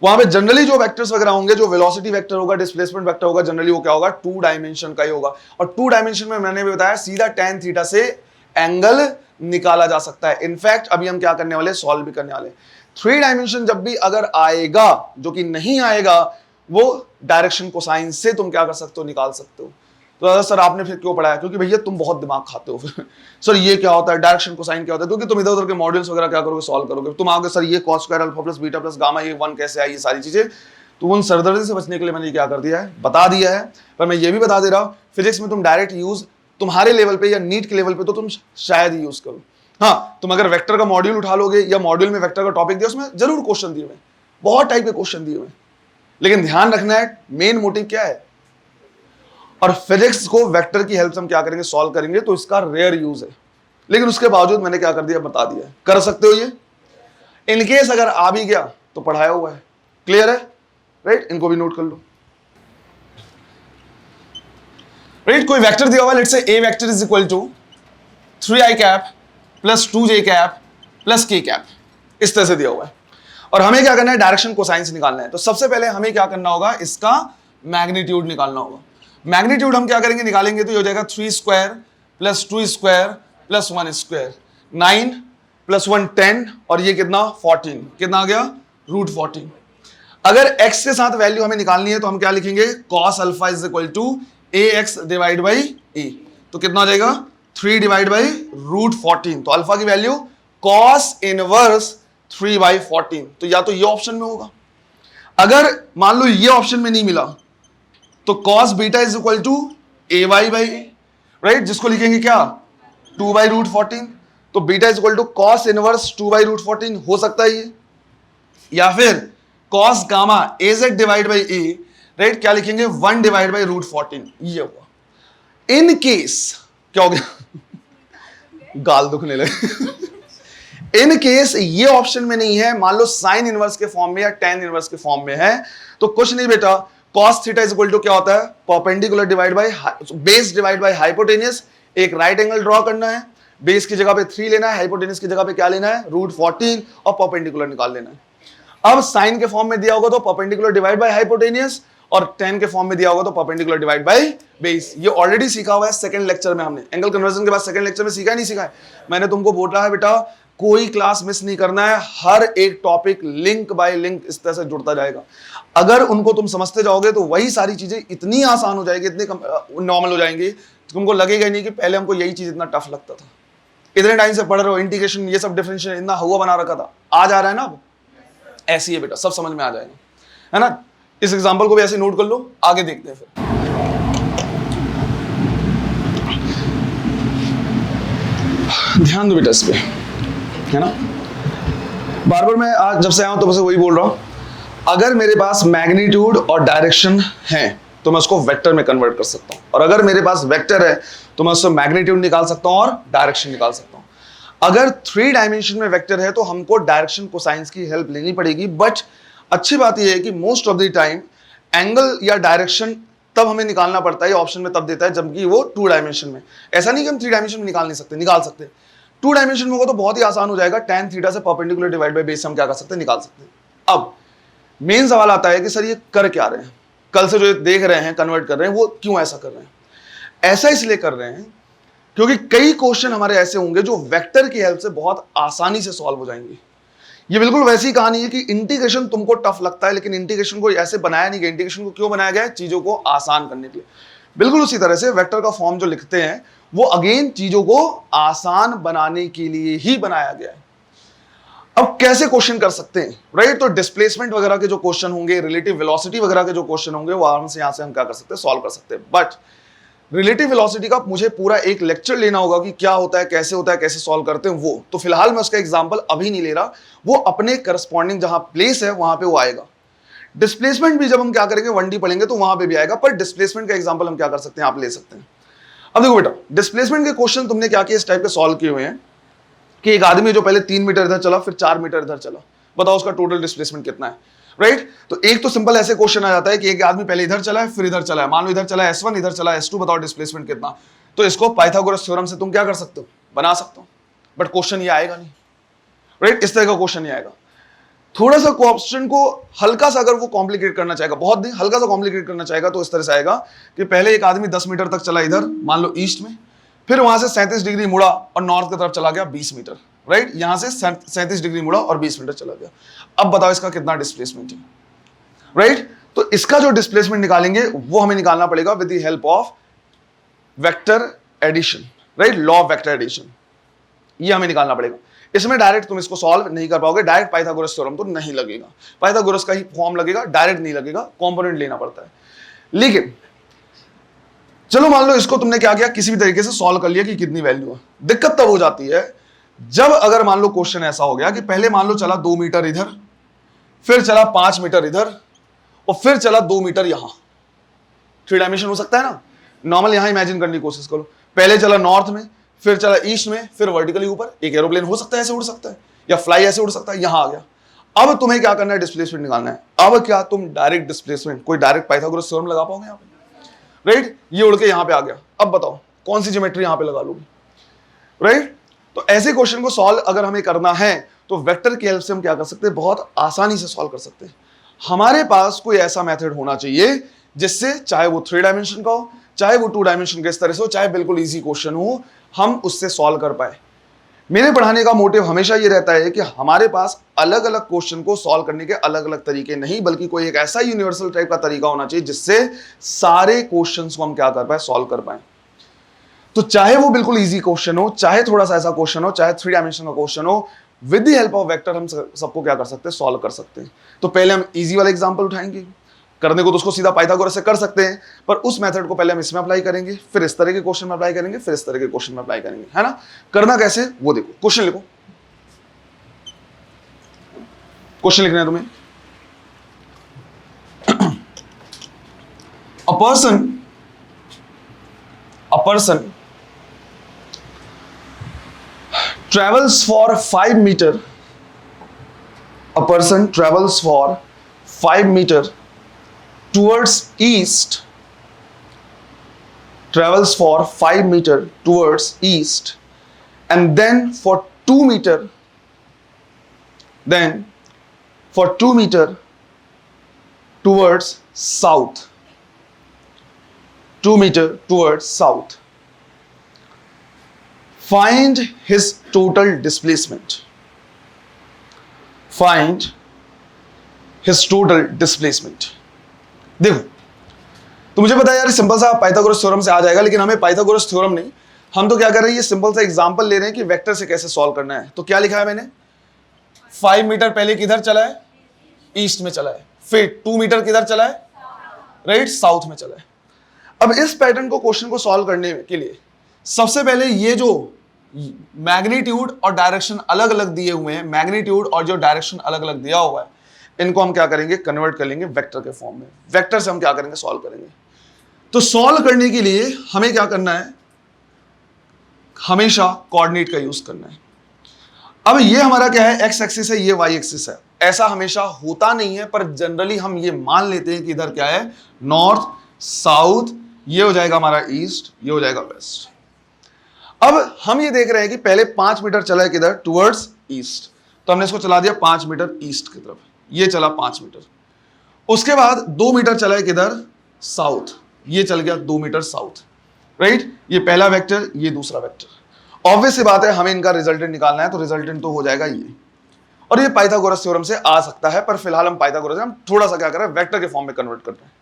वहां पे जनरली जो वेक्टर्स वगैरह होंगे, जो वेलोसिटी वेक्टर होगा, डिस्प्लेसमेंट वेक्टर होगा, जनरली वो क्या होगा, 2 डायमेंशन का ही होगा। और 2 डायमेंशन में मैंने भी बताया सीधा tan थीटा से एंगल निकाला जा सकता है। इनफैक्ट अभी हम क्या करने वाले, सॉल्व भी करने वाले। 3 डायमेंशन जब भी अगर आएगा, जो कि नहीं आएगा, वो डायरेक्शन कोसाइन से तुम क्या कर सकते हो, निकाल सकते हो। तो सर आपने फिर क्यों पढ़ाया? क्योंकि भैया तुम बहुत दिमाग खाते हो फिर सर ये क्या होता है, डायरेक्शन कोसाइन क्या होता है, क्योंकि तुम इधर उधर के मॉड्यूल्स वगैरह क्या करोगे, सॉल्व करोगे, तुम आओगे सर ये cos square alpha plus beta plus gamma ये 1 कैसे आई, ये सारी चीजें। तो उन सरदर्दी से बचने के लिए मैंने क्या कर दिया है, बता दिया है। पर मैं ये भी बता दे रहा हूँ फिजिक्स में तुम डायरेक्ट यूज तुम्हारे लेवल पे या नीट के लेवल पे तो तुम शायद ही यूज करो। हाँ, तुम अगर वेक्टर का मॉड्यूल उठा लोगे या मॉड्यूल में वेक्टर का टॉपिक दिया उसमें जरूर क्वेश्चन दिए हुए, बहुत टाइप के क्वेश्चन दिए हुए, लेकिन ध्यान रखना है मेन मोटिव क्या है। और फिजिक्स को वेक्टर की हेल्प से हम क्या करेंगे, सॉल्व करेंगे, तो इसका रेयर यूज है, लेकिन उसके बावजूद मैंने क्या कर दिया, बता दिया है। कर सकते हो ये, इनकेस अगर आ भी गया तो पढ़ाया हुआ है, क्लियर है, राइट। इनको भी नोट कर लो, राइट। कोई वेक्टर दिया हुआ है, let's say a vector is equal to 3i cap plus 2j cap plus k cap, इस तरह से दिया हुआ है। और हमें क्या करना है, डायरेक्शन कोसाइन से निकालना है। तो सबसे पहले हमें क्या करना होगा, इसका मैग्नीट्यूड निकालना होगा। मैग्नीट्यूड हम क्या करेंगे, निकालेंगे तो ये हो जाएगा 3 square plus 2 square plus 1 square, 9 plus 1 10, और ये कितना 14, कितना आ गया √14। अगर x के साथ वैल्यू हमें निकालनी है तो हम क्या लिखेंगे, cos alpha is equal to ax divide by a, तो कितना हो जाएगा 3 डिवाइड बाई √14। तो अल्फा की वैल्यू cos इनवर्स 3/14, तो या तो ये ऑप्शन में होगा। अगर मान लो ये ऑप्शन में नहीं मिला तो cos beta is equal to ay by a, right, जिसको लिखेंगे क्या 2/√14। तो beta is equal to cos inverse 2/√14 हो सकता है ये, या फिर cos gamma az divide by a, right, क्या लिखेंगे 1 डिवाइड बाई √14, ये हुआ। इन केस क्या हो गया गाल दुखने लगे। इन केस ये ऑप्शन में नहीं है, मान लो साइन इनवर्स के फॉर्म में या टेन इनवर्स के फॉर्म में है, तो कुछ नहीं बेटा, cos theta is equal to क्या होता है, perpendicular divide by base divide by hypotenuse. एक राइट एंगल ड्रॉ करना है, बेस की जगह पे 3 लेना है, हाइपोटेनियस की जगह पे क्या लेना है √14, और परपेंडिकुलर निकाल लेना है। अब साइन के फॉर्म में दिया होगा तो परपेंडिकुलर डिवाइड बाई हाइपोटेनियस, और टेन के फॉर्म में दिया होगा तो परपेंडिकुलर डिवाइड बाई बेस। ये ऑलरेडी सीखा हुआ है सेकंड लेक्चर में, हमने एंगल कन्वर्जन के बाद सेकंड लेक्चर में सीखा है, नहीं सीखा है? मैंने तुमको बोला है बेटा कोई क्लास मिस नहीं करना है, हर एक टॉपिक लिंक बाय लिंक इस तरह से जुड़ता जाएगा। अगर उनको तुम समझते जाओगे तो वही सारी चीजें इतनी आसान हो जाएगी, इतनी नॉर्मल हो जाएंगी, तुमको लगेगा नहीं कि पहले हमको यही चीज इतना टफ लगता था। इतने टाइम से पढ़ रहे हो, इंटीग्रेशन ये सब डिफरेंशियल इतना हुआ बना रखा था, आज आ रहा है ना, अब ऐसी है बेटा, सब समझ में आ जाएगा, है ना। इस एग्जांपल को भी ऐसे नोट कर लो, आगे देखते हैं फिर। ध्यान दो बेटा इस पे, है ना। बार बार मैं आज जब से आया हूं तो बस वही बोल रहा हूं, अगर मेरे पास मैग्नीट्यूड और डायरेक्शन है तो मैं उसको वेक्टर में कन्वर्ट कर सकता हूं, और अगर मेरे पास वेक्टर है तो मैं उससे मैग्नीट्यूड निकाल सकता हूं और डायरेक्शन निकाल सकता हूं। अगर 3 डायमेंशन में वेक्टर है तो हमको डायरेक्शन कोसाइंस की हेल्प लेनी पड़ेगी, बट अच्छी बात यह है कि most of the time angle या डायरेक्शन तब हमें निकालना पड़ता है, ऑप्शन में तब देता है जबकि वो 2 डायमेंशन में। ऐसा नहीं कि हम 3 डायमेंशन में निकाल नहीं सकते, निकाल सकते। 2 डायमेंशन में होगा तो बहुत ही आसान हो जाएगा, tan थीटा से परपेंडिकुलर डिवाइड बाय बेस हम क्या कर सकते हैं, निकाल सकते हैं। अब मेन सवाल आता है कि सर ये कर क्या रहे हैं, कल से जो देख रहे हैं कन्वर्ट कर रहे हैं वो क्यों ऐसा कर रहे हैं? ऐसा इसलिए कर रहे हैं क्योंकि कई क्वेश्चन हमारे ऐसे होंगे जो वेक्टर की हेल्प से बहुत आसानी से सॉल्व हो जाएंगे। ये बिल्कुल वैसी कहानी है कि इंटीग्रेशन तुमको टफ लगता है, लेकिन इंटीग्रेशन को ऐसे बनाया नहीं गया। इंटीग्रेशन को क्यों बनाया गया है? चीजों को आसान करने के लिए। बिल्कुल उसी तरह से वेक्टर का फॉर्म जो लिखते हैं वो अगेन चीजों को आसान बनाने के लिए ही बनाया गया है। अब कैसे क्वेश्चन कर सकते हैं, राइट? तो डिस्प्लेसमेंट वगैरह के जो क्वेश्चन होंगे, रिलेटिव वेलोसिटी वगैरह के जो क्वेश्चन होंगे, वो आराम से यहां से हम क्या कर सकते हैं, सॉल्व कर सकते हैं। बट रिलेटिव वेलोसिटी का मुझे पूरा एक लेक्चर लेना होगा कि क्या होता है, कैसे सॉल्व करते हैं वो, तो फिलहाल मैं उसका एग्जांपल अभी नहीं ले रहा, वो अपने करस्पॉन्डिंग जहां प्लेस है वहां पे वो आएगा। डिस्प्लेसमेंट भी जब हम क्या करेंगे 1D पढ़ेंगे तो वहां पे भी आएगा, पर डिस्प्लेसमेंट का एग्जांपल हम क्या कर सकते हैं, आप ले सकते हैं। अब देखो बेटा, डिस्प्लेसमेंट के क्वेश्चन तुमने क्या किया, इस टाइप के सॉल्व किए हुए हैं कि एक आदमी जो पहले 3 मीटर इधर चला फिर 4 मीटर इधर चला, बताओ उसका टोटल डिस्प्लेसमेंट कितना है, राइट? तो एक तो सिंपल ऐसे क्वेश्चन आ जाता है कि एक आदमी पहले इधर चला है फिर इधर चला है, मान लो इधर चला S1 इधर चला S2, बताओ डिस्प्लेसमेंट कितना। तो इसको पाइथागोरस थ्योरम से तुम क्या कर सकते हो, बना सकते हो, बट क्वेश्चन ये आएगा नहीं, राइट? इस तरह का क्वेश्चन नहीं आएगा। थोड़ा सा क्वेश्चन को हल्का सा अगर वो कॉम्प्लिकेट करना चाहेगा, बहुत नहीं, हल्का सा कॉम्प्लिकेट करना चाहेगा, तो इस तरह से आएगा कि पहले एक आदमी 10 मीटर तक चला इधर, मान लो ईस्ट में, फिर वहां से 37 डिग्री मुड़ा और नॉर्थ की तरफ चला गया 20 मीटर, राइट? यहां से 37 डिग्री मुड़ा और 20 मीटर चला गया। अब बताओ इसका कितना डिस्प्लेसमेंट है, राइट? तो इसका जो डिस्प्लेसमेंट निकालेंगे वो हमें निकालना पड़ेगा with the help of vector addition, right, law of vector addition, ये हमें निकालना पड़ेगा। इसमें डायरेक्ट तुम इसको सॉल्व नहीं कर पाओगे, डायरेक्ट पाइथागोरस थ्योरम तो नहीं लगेगा, पाइथागोरस का ही फॉर्म लगेगा, डायरेक्ट नहीं लगेगा, कंपोनेंट लेना पड़ता है। लेकिन चलो मान लो इसको तुमने क्या किया, किसी भी तरीके से सॉल्व कर लिया कि कितनी वैल्यू है। दिक्कत तब हो जाती है जब अगर मान लो क्वेश्चन ऐसा हो गया कि पहले मान लो चला 2 मीटर इधर, फिर चला 5 मीटर इधर, और फिर चला 2 मीटर यहां। 3 डायमेंशन हो सकता है ना, नॉर्मल यहां इमेजिन करने की कोशिश करो, पहले चला नॉर्थ में, फिर चला ईस्ट में, फिर वर्टिकली ऊपर। एक एरोप्लेन हो सकता है ऐसे उड़ सकता है, या फ्लाई ऐसे उड़ सकता है, यहां आ गया। अब तुम्हें क्या करना है, डिस्प्लेसमेंट निकालना है। अब क्या तुम डायरेक्ट डिस्प्लेसमेंट, कोई डायरेक्ट पाइथागोरस थ्योरम लगा पाओगे यहां पे, राइट? ये उड़ के यहां पे आ गया, अब बताओ कौन सी ज्योमेट्री यहां पे लगा लोगे, राइट? तो ऐसे क्वेश्चन को सॉल्व अगर हमें करना है तो वेक्टर की हेल्प से हम क्या कर सकते हैं, बहुत आसानी से सॉल्व कर सकते हैं। हमारे पास कोई ऐसा मेथड होना चाहिए जिससे चाहे वो 3 डायमेंशन का हो, चाहे वो 2 डायमेंशन के इस तरह से हो, चाहे बिल्कुल इजी क्वेश्चन हो, हम उससे सॉल्व कर पाए। मेरे पढ़ाने का मोटिव हमेशा ये रहता है कि हमारे पास अलग अलग क्वेश्चन को सॉल्व करने के अलग अलग तरीके नहीं, बल्कि कोई एक ऐसा यूनिवर्सल टाइप का तरीका होना चाहिए जिससे सारे क्वेश्चंस को हम क्या कर पाए, सॉल्व कर पाए। तो चाहे वो बिल्कुल इजी क्वेश्चन हो, चाहे थोड़ा सा ऐसा क्वेश्चन हो, चाहे 3 डायमेंशन का क्वेश्चन हो, with the help of vector हम सबको क्या कर सकते हैं, सॉल्व कर सकते हैं। तो पहले हम इजी वाला एग्जांपल उठाएंगे, करने को तो उसको सीधा पाइथागोरस से कर सकते हैं, पर उस मेथड को पहले हम इसमें अप्लाई करेंगे, फिर इस तरह के क्वेश्चन में अप्लाई करेंगे, फिर इस तरह के क्वेश्चन में अप्लाई करेंगे, है ना? करना कैसे वो देखो, क्वेश्चन लिखो, क्वेश्चन लिखना है तुम्हें। a person travels for 5 meter, a person travels for 5 meter towards east, travels for 5 meter towards east, and then for 2 meter, then for 2 meter towards south, 2 meter towards south. Find his total displacement. Find his total displacement. देखो, तो मुझे पता है यार सिंपल सा पाइथागोरस थ्योरम से आ जाएगा, लेकिन हमें पाइथागोरस थ्योरम नहीं, हम तो क्या कर रहे हैं, ये सिंपल सा एग्जांपल ले रहे हैं कि वेक्टर से कैसे सॉल्व करना है। तो क्या लिखा है मैंने, 5 मीटर पहले किधर चला है, ईस्ट में चला है, फिर 2 मीटर किधर चला है, राइट, साउथ में चला है। अब इस पैटर्न को, क्वेश्चन को सॉल्व करने के लिए सबसे पहले ये जो मैग्नीट्यूड और डायरेक्शन अलग अलग दिए हुए हैं, मैग्नीट्यूड और जो डायरेक्शन अलग अलग दिया हुआ है, इनको हम क्या करेंगे, कन्वर्ट कर लेंगे वेक्टर के फॉर्म में। वेक्टर से हम क्या करेंगे, सॉल्व करेंगे। तो सॉल्व करने के लिए हमें क्या करना है, हमेशा कोऑर्डिनेट का यूज करना है। अब ये हमारा क्या है, एक्स एक्सिस है, ये वाई एक्सिस है। ऐसा हमेशा होता नहीं है, पर जनरली हम ये मान लेते हैं कि इधर क्या है, नॉर्थ, साउथ, ये हो जाएगा हमारा ईस्ट, ये हो जाएगा वेस्ट। अब हम ये देख रहे हैं कि पहले 5 मीटर चला है किधर, टुवर्ड्स ईस्ट, तो हमने इसको चला दिया 5 मीटर ईस्ट की तरफ, ये चला 5 मीटर। उसके बाद 2 मीटर चला है किधर, साउथ, ये चल गया 2 मीटर साउथ, राइट? ये पहला वेक्टर, ये दूसरा वेक्टर। ऑब्वियस सी बात है, हमें इनका रिजल्टेंट निकालना है, तो रिजल्टेंट तो हो जाएगा ये, और ये पाइथागोरस थ्योरम से आ सकता है, पर फिलहाल हम पाइथागोरस हम थोड़ा सा क्या कर रहे हैं, वेक्टर के फॉर्म में कन्वर्ट कर रहे हैं।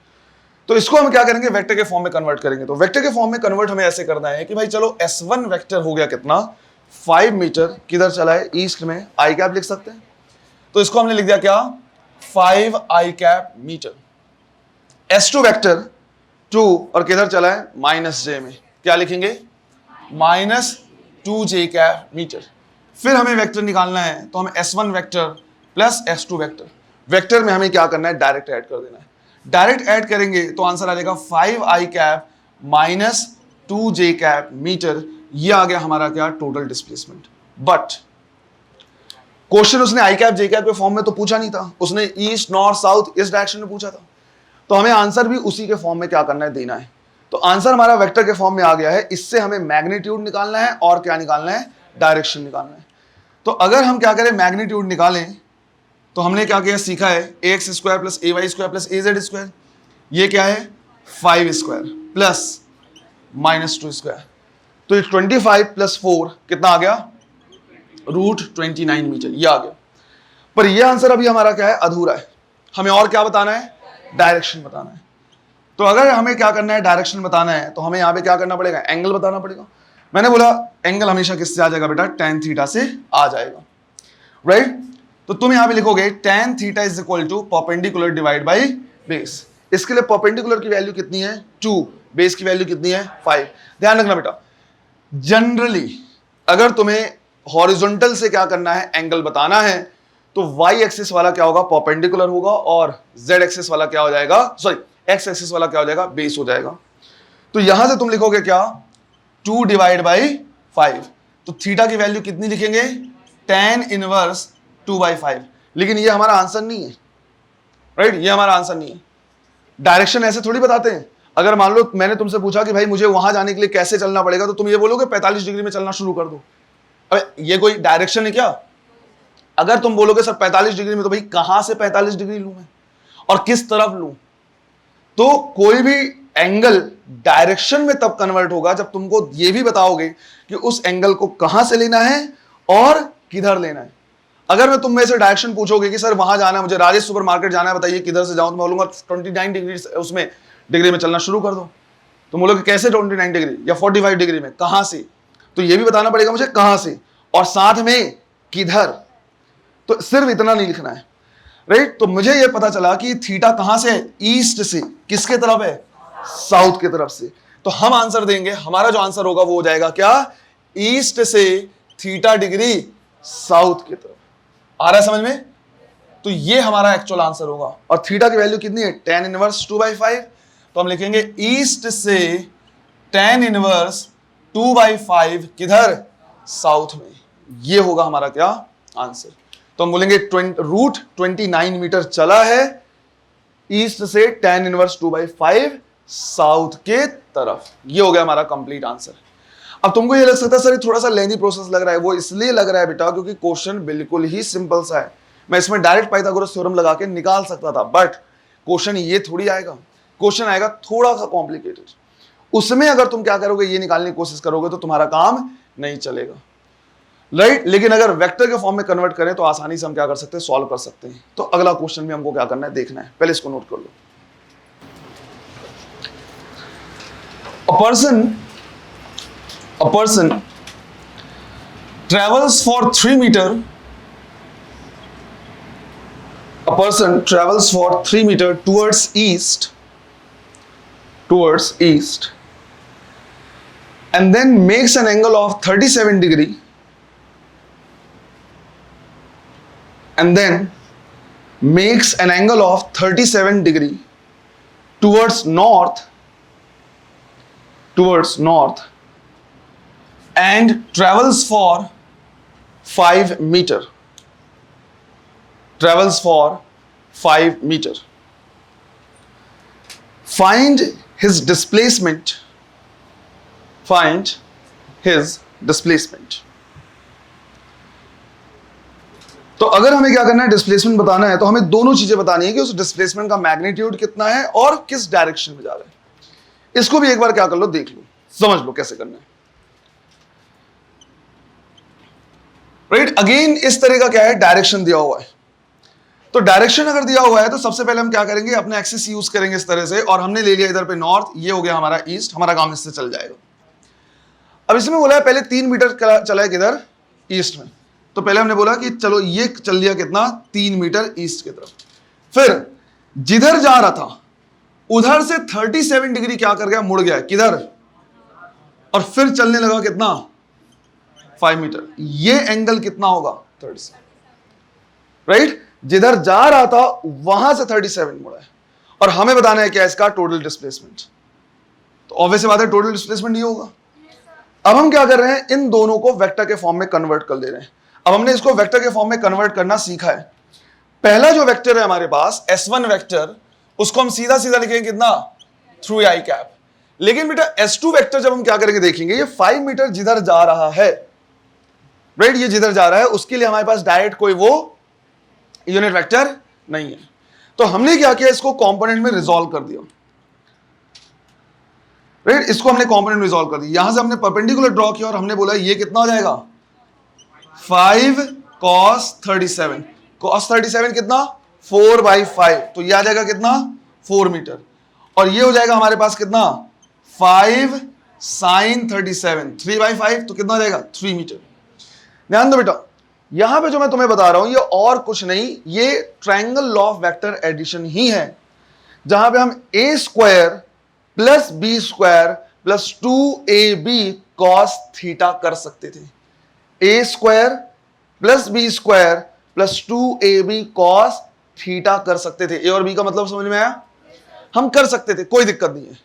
तो इसको हम क्या करेंगे, वेक्टर के फॉर्म में कन्वर्ट करेंगे। तो वेक्टर के फॉर्म में कन्वर्ट हमें ऐसे करना है कि भाई चलो S1 वेक्टर हो गया कितना, 5 मीटर किधर चला है, ईस्ट में, आई कैप लिख सकते हैं। तो इसको हमने लिख दिया क्या, 5 आई कैप मीटर। S2 वेक्टर 2 और किधर चला है, -j में, क्या लिखेंगे, -2j कैप मीटर। फिर हमें वेक्टर निकालना है, तो हम S1 vector plus S2 vector, vector में हमें क्या करना है, डायरेक्ट ऐड कर देना है। डायरेक्ट ऐड करेंगे तो आंसर आ जाएगा 5 आई कैप -2j कैप मीटर। ये आ गया हमारा क्या, टोटल डिस्प्लेसमेंट। बट क्वेश्चन उसने आई कैप जे कैप के फॉर्म में तो पूछा नहीं था, उसने ईस्ट, नॉर्थ, साउथ इस डायरेक्शन में पूछा था। तो हमें आंसर भी उसी के फॉर्म में क्या करना है, देना है। तो आंसर हमारा वेक्टर के फॉर्म में आ गया है। इससे हमें मैग्नीट्यूड निकालना है और क्या निकालना है, डायरेक्शन निकालना है। तो अगर हम क्या करें, मैग्नीट्यूड निकालें, तो हमने क्या किया, सीखा है ax square plus ay square plus az square, ये क्या है 5 स्क्वायर प्लस -2 स्क्वायर। तो ये 25 प्लस 4 कितना आ गया, √29 मीटर, ये आ गया। पर ये आंसर अभी हमारा क्या है, अधूरा है। हमें और क्या बताना है, डायरेक्शन बताना है। तो अगर हमें क्या करना है, डायरेक्शन बताना है, तो हमें यहाँ पे क्या करना पड़ेगा, एंगल बताना पड़ेगा। मैंने बोला एंगल हमेशा किससे आ जाएगा बेटा, tan थीटा से आ जाएगा, राइट। तो तुम यहाँ पे लिखोगे tan theta is equal to perpendicular divide by base. इसके लिए परपेंडिकुलर की वैल्यू कितनी है 2, बेस की वैल्यू कितनी है 5। ध्यान रखना बेटा, जनरली अगर तुम्हें हॉरिजॉन्टल से क्या करना है, एंगल बताना है, तो y एक्सिस वाला क्या होगा, परपेंडिकुलर होगा, और z एक्सिस वाला क्या हो जाएगा, सॉरी x एक्सिस वाला क्या हो जाएगा, बेस हो जाएगा। तो यहां से तुम लिखोगे क्या, 2 डिवाइड बाई 5। तो थीटा की वैल्यू कितनी लिखेंगे, tan इनवर्स 2/5। लेकिन ये हमारा आंसर नहीं है, राइट, ये हमारा आंसर नहीं है। डायरेक्शन ऐसे थोड़ी बताते हैं। अगर मान लो मैंने तुमसे पूछा कि भाई मुझे वहां जाने के लिए कैसे चलना पड़ेगा, तो तुम ये बोलोगे 45 डिग्री में चलना शुरू कर दो। अबे ये कोई डायरेक्शन है क्या? अगर तुम बोलोगे सर 45 डिग्री में, तो भाई कहां से 45 डिग्री लूं मैं और किस तरफ लूं? तो कोई भी एंगल डायरेक्शन में तब कन्वर्ट होगा जब तुमको ये भी बताओगे कि उस एंगल को कहां से लेना है और किधर लेना है। अगर मैं तुम में से डायरेक्शन पूछोगे कि सर वहां जाना है, मुझे राजेश सुपर मार्केट जाना है, बताइए किधर से जाऊं, तो मैं बोलूंगा 29 डिग्री उसमें डिग्री में चलना शुरू कर दो। तुम बोलोगे कैसे 29 डिग्री या 45 डिग्री में, कहां से? तो ये भी बताना पड़ेगा मुझे कहां से और साथ में किधर। तो सिर्फ इतना नहीं लिखना है, राइट। तो मुझे ये पता चला कि थीटा कहां से है, ईस्ट से। किसके तरफ है, साउथ की तरफ से। तो हम आंसर देंगे, हमारा जो आंसर होगा वो हो जाएगा क्या, ईस्ट से थीटा डिग्री साउथ की तरफ। आ रहा है समझ में? तो ये हमारा एक्चुअल आंसर होगा। और थीटा की वैल्यू कितनी है, tan इनवर्स 2/5। तो हम लिखेंगे ईस्ट से tan इनवर्स 2/5 किधर, साउथ में। ये होगा हमारा क्या आंसर। तो हम बोलेंगे रूट 29 मीटर चला है ईस्ट से tan इनवर्स 2/5 साउथ के तरफ। ये हो गया हमारा कंप्लीट आंसर। अब तुमको ये लग सकता है सर थोड़ा सा लेंथी प्रोसेस लग रहा है, वो इसलिए लग रहा है बेटा क्योंकि क्वेश्चन बिल्कुल ही सिंपल सा है। मैं इसमें डायरेक्ट पाइथागोरस थ्योरम लगा के निकाल सकता था, बट क्वेश्चन ये थोड़ी आएगा, क्वेश्चन आएगा थोड़ा सा कॉम्प्लिकेटेड। उसमें अगर तुम क्या करोगे, ये निकालने की कोशिश करोगे तो तुम्हारा काम नहीं चलेगा, राइट। लेकिन अगर वेक्टर के फॉर्म में कन्वर्ट करें तो आसानी से हम क्या कर सकते हैं, सॉल्व कर सकते हैं। तो अगला क्वेश्चन भी हमको क्या करना है, देखना है। पहले इसको नोट कर लो। A person travels for 3 meter. A person travels for 3 meter towards east, and then makes an angle of 37 degree, and then makes an angle of 37 degree towards north, and travels for 5 meter. Find his displacement. तो अगर हमें क्या करना है, डिस्प्लेसमेंट बताना है, तो हमें दोनों चीजें बतानी है कि उस डिस्प्लेसमेंट का मैग्नीट्यूड कितना है और किस डायरेक्शन में जा रहा है। इसको भी एक बार क्या कर लो, देख लो, समझ लो कैसे करना है, राइट। अगेन इस तरह का क्या है, डायरेक्शन दिया हुआ है। तो डायरेक्शन अगर दिया हुआ है तो सबसे पहले हम क्या करेंगे, अपने एक्सिस यूज करेंगे इस तरह से, और हमने ले लिया इधर पे नॉर्थ, ये हो गया हमारा ईस्ट, हमारा काम इससे चल जाएगा। अब इसमें बोला है पहले 3 मीटर चला है किधर, ईस्ट में। तो पहले हमने बोला कि चलो ये चल लिया कितना, 3 मीटर ईस्ट की तरफ। फिर जिधर जा रहा था उधर से 37 डिग्री क्या कर गया, मुड़ गया किधर, और फिर चलने लगा कितना, 5 मीटर। ये एंगल कितना होगा, 37, राइट। जिधर जा रहा था वहां से 37 मुड़ा है, और हमें बताना है क्या, इसका टोटल डिस्प्लेसमेंट। तो ऑब्वियस बात है टोटल डिस्प्लेसमेंट नहीं होगा। अब हम क्या कर रहे हैं, इन दोनों को वेक्टर के फॉर्म में कन्वर्ट कर दे रहे हैं। अब हमने इसको वेक्टर के फॉर्म में कन्वर्ट करना सीखा है। पहला जो वेक्टर है हमारे पास S1 वेक्टर, उसको हम सीधा सीधा लिखेंगे कितना, थ्रू आई कैप। लेकिन बेटा S2 वेक्टर जब हम क्या करेंगे देखेंगे, ये 5 मीटर जिधर जा रहा है, राइट, ये जिधर जा रहा है उसके लिए हमारे पास डायरेक्ट कोई वो यूनिट वेक्टर नहीं है। तो हमने क्या किया, इसको कंपोनेंट में रिजॉल्व कर दिया, राइट। इसको हमने कंपोनेंट में रिजॉल्व कर दिया। यहां से हमने परपेंडिकुलर ड्रॉ किया और हमने बोला ये कितना हो जाएगा, 5 cos 37। cos 37 कितना, 4/5। तो ये आ जाएगा कितना, 4 मीटर। और ये हो जाएगा हमारे पास कितना 5 sin 37, 3/5 तो कितना हो जाएगा 3 मीटर। ध्यान दो बेटा, यहां पे जो मैं तुम्हें बता रहा हूं ये और कुछ नहीं, ये triangle law of vector addition ही है, जहां पे हम a square plus b square plus 2ab cos theta कर सकते थे। a square plus b square plus 2ab cos theta कर सकते थे। a और b का मतलब समझ में आया? हम कर सकते थे, कोई दिक्कत नहीं है।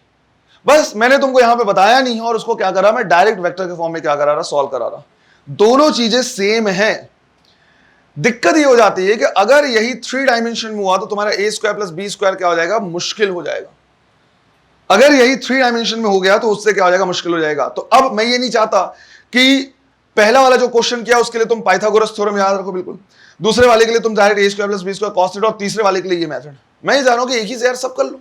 बस मैंने तुमको यहां पे बताया नहीं है और उसको क्या करा, मैं डायरेक्ट वेक्टर के फॉर्म में क्या करा रहा, सॉल्व करा रहा। दोनों चीजें सेम है। दिक्कत ये हो जाती है कि अगर यही 3 डायमेंशन में हुआ तो तुम्हारा a square plus b square क्या हो जाएगा, मुश्किल हो जाएगा। अगर यही 3 डायमेंशन में हो गया तो उससे क्या हो जाएगा, मुश्किल हो जाएगा। तो अब मैं ये नहीं चाहता कि पहला वाला जो क्वेश्चन किया उसके लिए तुम पाइथागोरस थ्योरम याद रखो बिल्कुल, दूसरे वाले के लिए तुम direct a square plus b square cos theta, और तीसरे वाले के लिए ये मेथड। मैं ये जान रहा हूं कि एक ही से यार सब कर लो,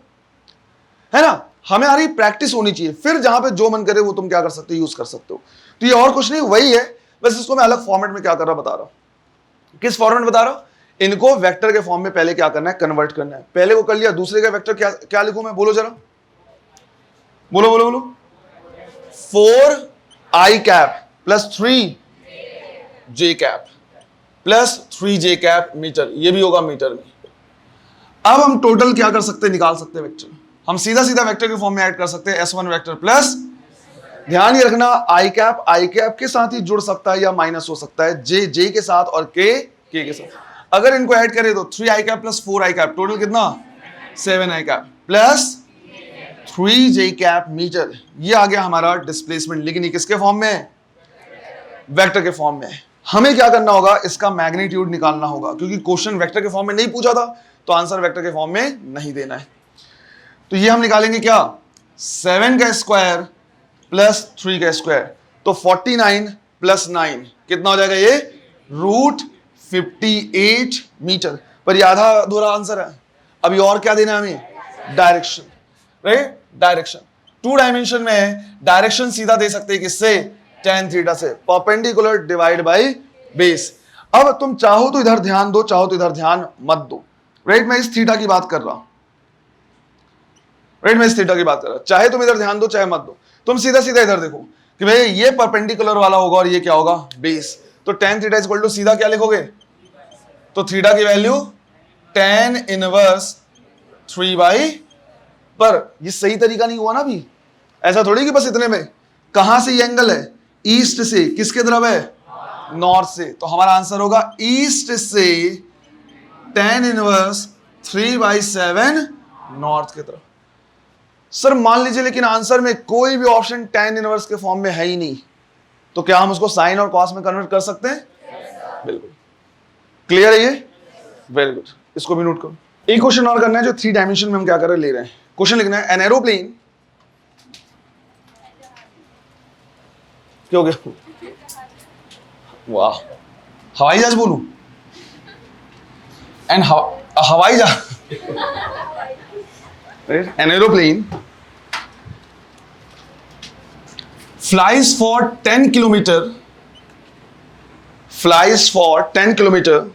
है ना। हमें आ रही प्रैक्टिस होनी चाहिए, फिर जहां पे जो मन करे वो तुम क्या कर सकते हो, यूज कर सकते हो। तो ये और कुछ नहीं, वही है, बस इसको मैं अलग फॉर्मेट में क्या कर रहा बता रहा हूं। किस फॉर्मेट बता रहा हूं? इनको वेक्टर के फॉर्म में पहले क्या करना है, कन्वर्ट करना है। पहले को कर लिया, दूसरे का वेक्टर क्या क्या लिखूं मैं, बोलो जरा, बोलो बोलो बोलो। 4i cap plus 3j cap plus 3j cap metre, ये भी होगा मीटर में। अब हम टोटल क्या कर सकते हैं, निकाल सकते हैं वेक्टर। हम सीधा सीधा वेक्टर के फॉर्म में ऐड कर सकते हैं s1 वेक्टर प्लस, ध्यान ये रखना, i कैप के साथ ही जुड़ सकता है या माइनस हो सकता है, j के साथ और k के साथ। अगर इनको ऐड करें तो 3i cap plus 4i cap, total कितना 7i cap plus 3j cap metre. ये आ गया हमारा डिस्प्लेसमेंट, लेकिन ये किसके फॉर्म में है, वेक्टर के फॉर्म में। हमें क्या करना होगा, इसका मैग्नीट्यूड निकालना होगा, क्योंकि क्वेश्चन वेक्टर के फॉर्म में नहीं पूछा था तो आंसर वेक्टर के फॉर्म में नहीं देना है। तो ये हम निकालेंगे क्या, 7 का स्क्वायर प्लस 3 का स्क्वायर, तो 49 प्लस 9 कितना हो जाएगा, ये √58 मीटर। पर ये आधा अधूरा आंसर है। अभी और क्या देना है हमें, डायरेक्शन, राइट, डायरेक्शन। 2 डायमेंशन में है, डायरेक्शन सीधा दे सकते हैं किससे, tan थीटा से, परपेंडिकुलर डिवाइड बाय बेस। अब तुम चाहो तो इधर ध्यान दो, चाहो तो इधर ध्यान मत दो, राइट। मैं इस थीटा की बात कर रहा हूं, राइट, मैं इस थीटा की बात कर रहा हूं। चाहे तुम इधर ध्यान दो चाहे मत दो, तुम सीधा सीधा इधर देखो कि भाई ये परपेंडिकुलर वाला होगा और ये क्या होगा, बेस। तो tan थीटा इक्वल टू सीधा क्या लिखोगे, तो थीटा की वैल्यू tan इनवर्स 3 पर ये सही तरीका नहीं हुआ ना अभी, ऐसा थोड़ी कि बस इतने में। कहां से ये एंगल है, ईस्ट से, किसके तरफ है, नॉर्थ से। तो हमारा आंसर होगा ईस्ट से tan इनवर्स 3/7 नॉर्थ की तरफ। सर मान लीजिए लेकिन आंसर में कोई भी ऑप्शन tan इनवर्स के फॉर्म में है ही नहीं, तो क्या हम उसको साइन और कॉस में कन्वर्ट कर सकते हैं, बिल्कुल। क्लियर है ये, वेरी गुड। इसको भी नोट करो। एक क्वेश्चन और करना है जो 3 डायमेंशन में हम क्या कर रहे ले रहे हैं। क्वेश्चन लिखना है, एन एरोप्लेन, क्या हो गया, वाह, हवाई जहाज बोलूं, एन हवाई जहाज, an aeroplane flies for 10 kilometer, flies for 10 kilometer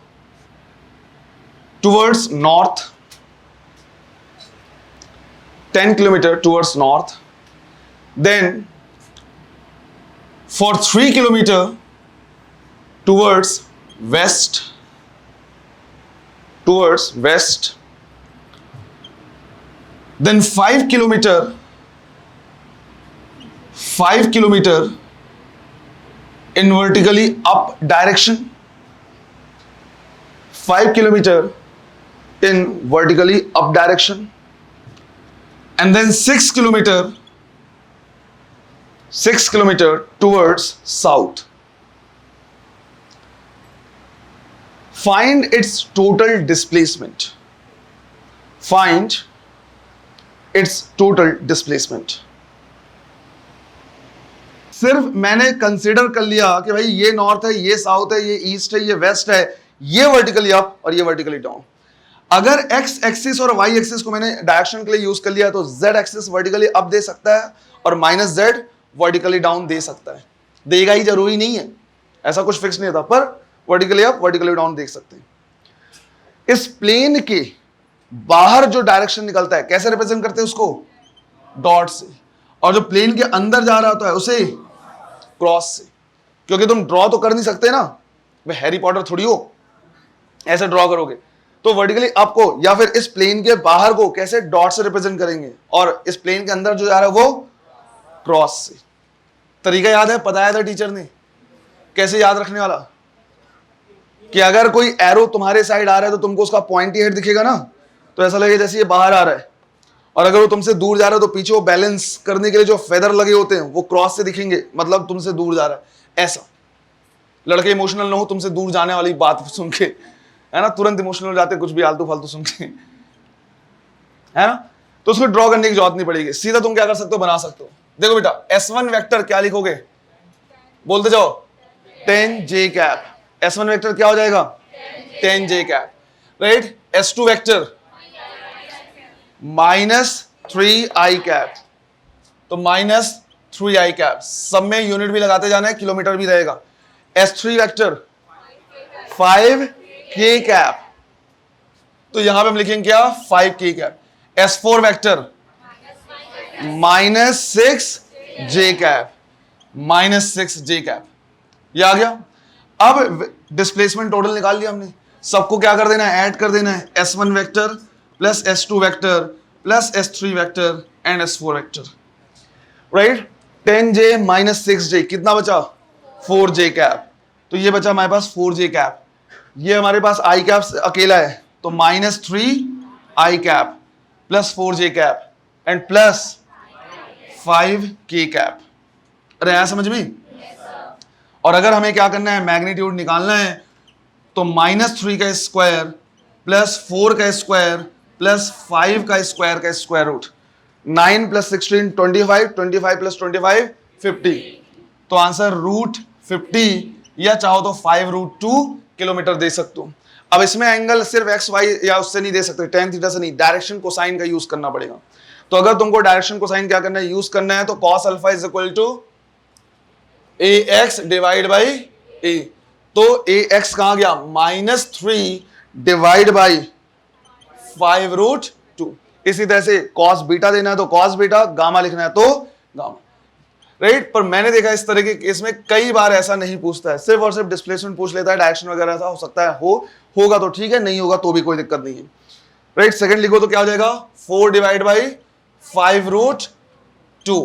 towards north, 10 kilometer towards north, then for 3 kilometer towards west, then 5 kilometer in vertically up direction, 5 kilometer in vertically up direction, and then 6 kilometer towards south. Find its total displacement. Find its total displacement. सिर्फ मैंने कंसीडर कर लिया कि भाई ये नॉर्थ है, ये साउथ है, ये ईस्ट है, ये वेस्ट है, ये वर्टिकली अप और ये वर्टिकली डाउन। अगर एक्स एक्सिस और वाई एक्सिस को मैंने डायरेक्शन के लिए यूज कर लिया तो जेड एक्सिस वर्टिकली अप दे सकता है और माइनस जेड वर्टिकली डाउन दे सकता है। देगा ही जरूरी नहीं है, ऐसा कुछ फिक्स नहीं था, पर वर्टिकली अप वर्टिकली डाउन देख सकते हैं। इस प्लेन के बाहर जो डायरेक्शन निकलता है कैसे रिप्रेजेंट करते हैं उसको, डॉट से, और जो प्लेन के अंदर जा रहा होता है उसे क्रॉस से, क्योंकि तुम ड्रॉ तो कर नहीं सकते ना, वे हैरी पॉटर थोड़ी हो ऐसे ड्रॉ करोगे। तो वर्टिकली अप को या फिर इस प्लेन के बाहर को कैसे डॉट से रिप्रेजेंट करेंगे, और इस प्लेन के अंदर जो जा रहा है वो क्रॉस से। तरीका याद है, बताया था टीचर ने कैसे याद रखने वाला, कि अगर कोई एरो तुम्हारे साइड आ रहा है तो तुमको उसका पॉइंटी हेड दिखेगा ना, तो ऐसा लगेगा जैसे ये बाहर आ रहा है, और अगर वो तुमसे दूर जा रहा है तो पीछे वो बैलेंस करने के लिए जो फेदर लगे होते हैं वो क्रॉस से दिखेंगे, मतलब तुमसे दूर जा रहा है। ऐसा लड़के इमोशनल ना हो तुमसे दूर जाने वाली बात सुन के, है ना, तुरंत इमोशनल हो जाते कुछ भी आलतू फालतू सुन के, है ना। तो उसको ड्रॉ करने की जरूरत नहीं पड़ेगी, सीधा तुम क्या कर सकते हो, बना सकते हो। देखो बेटा, S1 वेक्टर क्या लिखोगे, बोलते जाओ, 10j कैप। S1 वेक्टर क्या हो जाएगा, 10j cap, right. S2 vector -3i cap, तो -3i कैप, सब में यूनिट भी लगाते जाना है, किलोमीटर भी रहेगा। S3 वेक्टर 5k कैप, तो यहां पे हम लिखेंगे क्या, 5k cap. S4 vector -6j cap, -6j cap, ये आ गया। अब डिस्प्लेसमेंट टोटल निकाल लिया हमने, सबको क्या कर देना है, ऐड कर देना है, S1 vector plus S2 vector plus S3 vector and S4 vector, right. 10j -6j कितना बचा, 4j कैप, तो ये बचा हमारे पास 4j कैप। ये हमारे पास i कैप अकेला है, तो -3i cap plus 4j cap and plus 5k cap. अरे आया समझ में। और अगर हमें क्या करना है, मैग्नीट्यूड निकालना है, तो -3 का स्क्वायर प्लस 4 का स्क्वायर प्लस 5 का स्क्वायर रूट, 9 + 16 25, 25 + 25 50, तो आंसर √50 या चाहो तो 5√2 किलोमीटर दे सकते हो। अब इसमें एंगल सिर्फ एक्स वाई या उससे नहीं दे सकते, tan थीटा से नहीं, डायरेक्शन कोसाइन का यूज करना पड़ेगा। तो अगर तुमको डायरेक्शन कोसाइन क्या करना है, यूज करना है, तो cos alpha is equal to ax divide by a, तो ax कहां गया, -3 डिवाइड बाई 5√2। इसी तरह से cos बीटा देना है तो cos बीटा, गामा लिखना है तो गामा, राइट। पर मैंने देखा इस तरह के केस में कई बार ऐसा नहीं पूछता है, सिर्फ और सिर्फ डिस्प्लेसमेंट पूछ लेता है, डायरेक्शन वगैरह ऐसा हो सकता है होगा तो ठीक है, नहीं होगा तो भी कोई दिक्कत नहीं है, राइट। सेकंड लिखो तो क्या हो जाएगा, 4 डिवाइड बाई 5√2,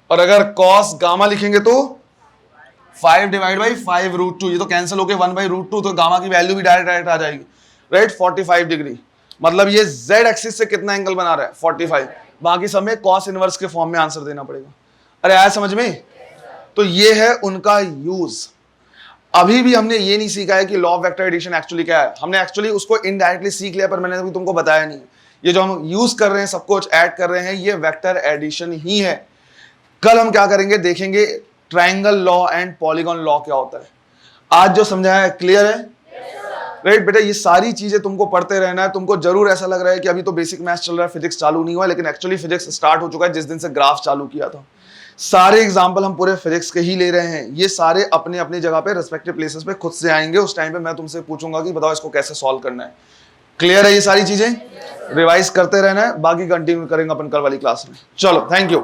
और अगर cos गामा लिखेंगे तो 5 डिवाइड बाई 5√2, ये तो कैंसिल होके 1/√2, तो गामा की वैल्यू भी डायरेक्ट आ जाएगी, राइट। 45 डिग्री, मतलब ये z एक्सिस से कितना एंगल बना रहा है, 45। बाकी सब में cos इनवर्स के फॉर्म में आंसर देना पड़ेगा। अरे आया समझ में। तो ये है उनका यूज। अभी भी हमने ये नहीं सीखा है कि law of vector addition actually क्या है, हमने एक्चुअली उसको इनडायरेक्टली सीख लिया, पर मैंने अभी तुमको बताया नहीं। ये जो हम यूज कर रहे हैं, सब कुछ ऐड कर रहे हैं, ये वेक्टर एडिशन ही है। कल हम क्या करेंगे, देखेंगे triangle law and polygon law क्या होता है। आज जो समझाया है क्लियर है, राइट बेटा। ये सारी चीजें तुमको पढ़ते रहना है। तुमको जरूर ऐसा लग रहा है कि अभी तो बेसिक मैथ्स चल रहा है, फिजिक्स चालू नहीं हुआ, लेकिन एक्चुअली फिजिक्स स्टार्ट हो चुका है जिस दिन से ग्राफ चालू किया था। सारे एग्जाम्पल हम पूरे फिजिक्स के ही ले रहे हैं, ये सारे अपने अपनी जगह पे रेस्पेक्टिव प्लेसेस पे खुद से आएंगे। उस टाइम पे मैं तुमसे पूछूंगा कि बताओ इसको कैसे सॉल्व करना है। क्लियर है ये सारी चीजें, रिवाइज करते रहना है, बाकी कंटिन्यू करेंगे अपन कल वाली क्लास में। चलो, थैंक यू।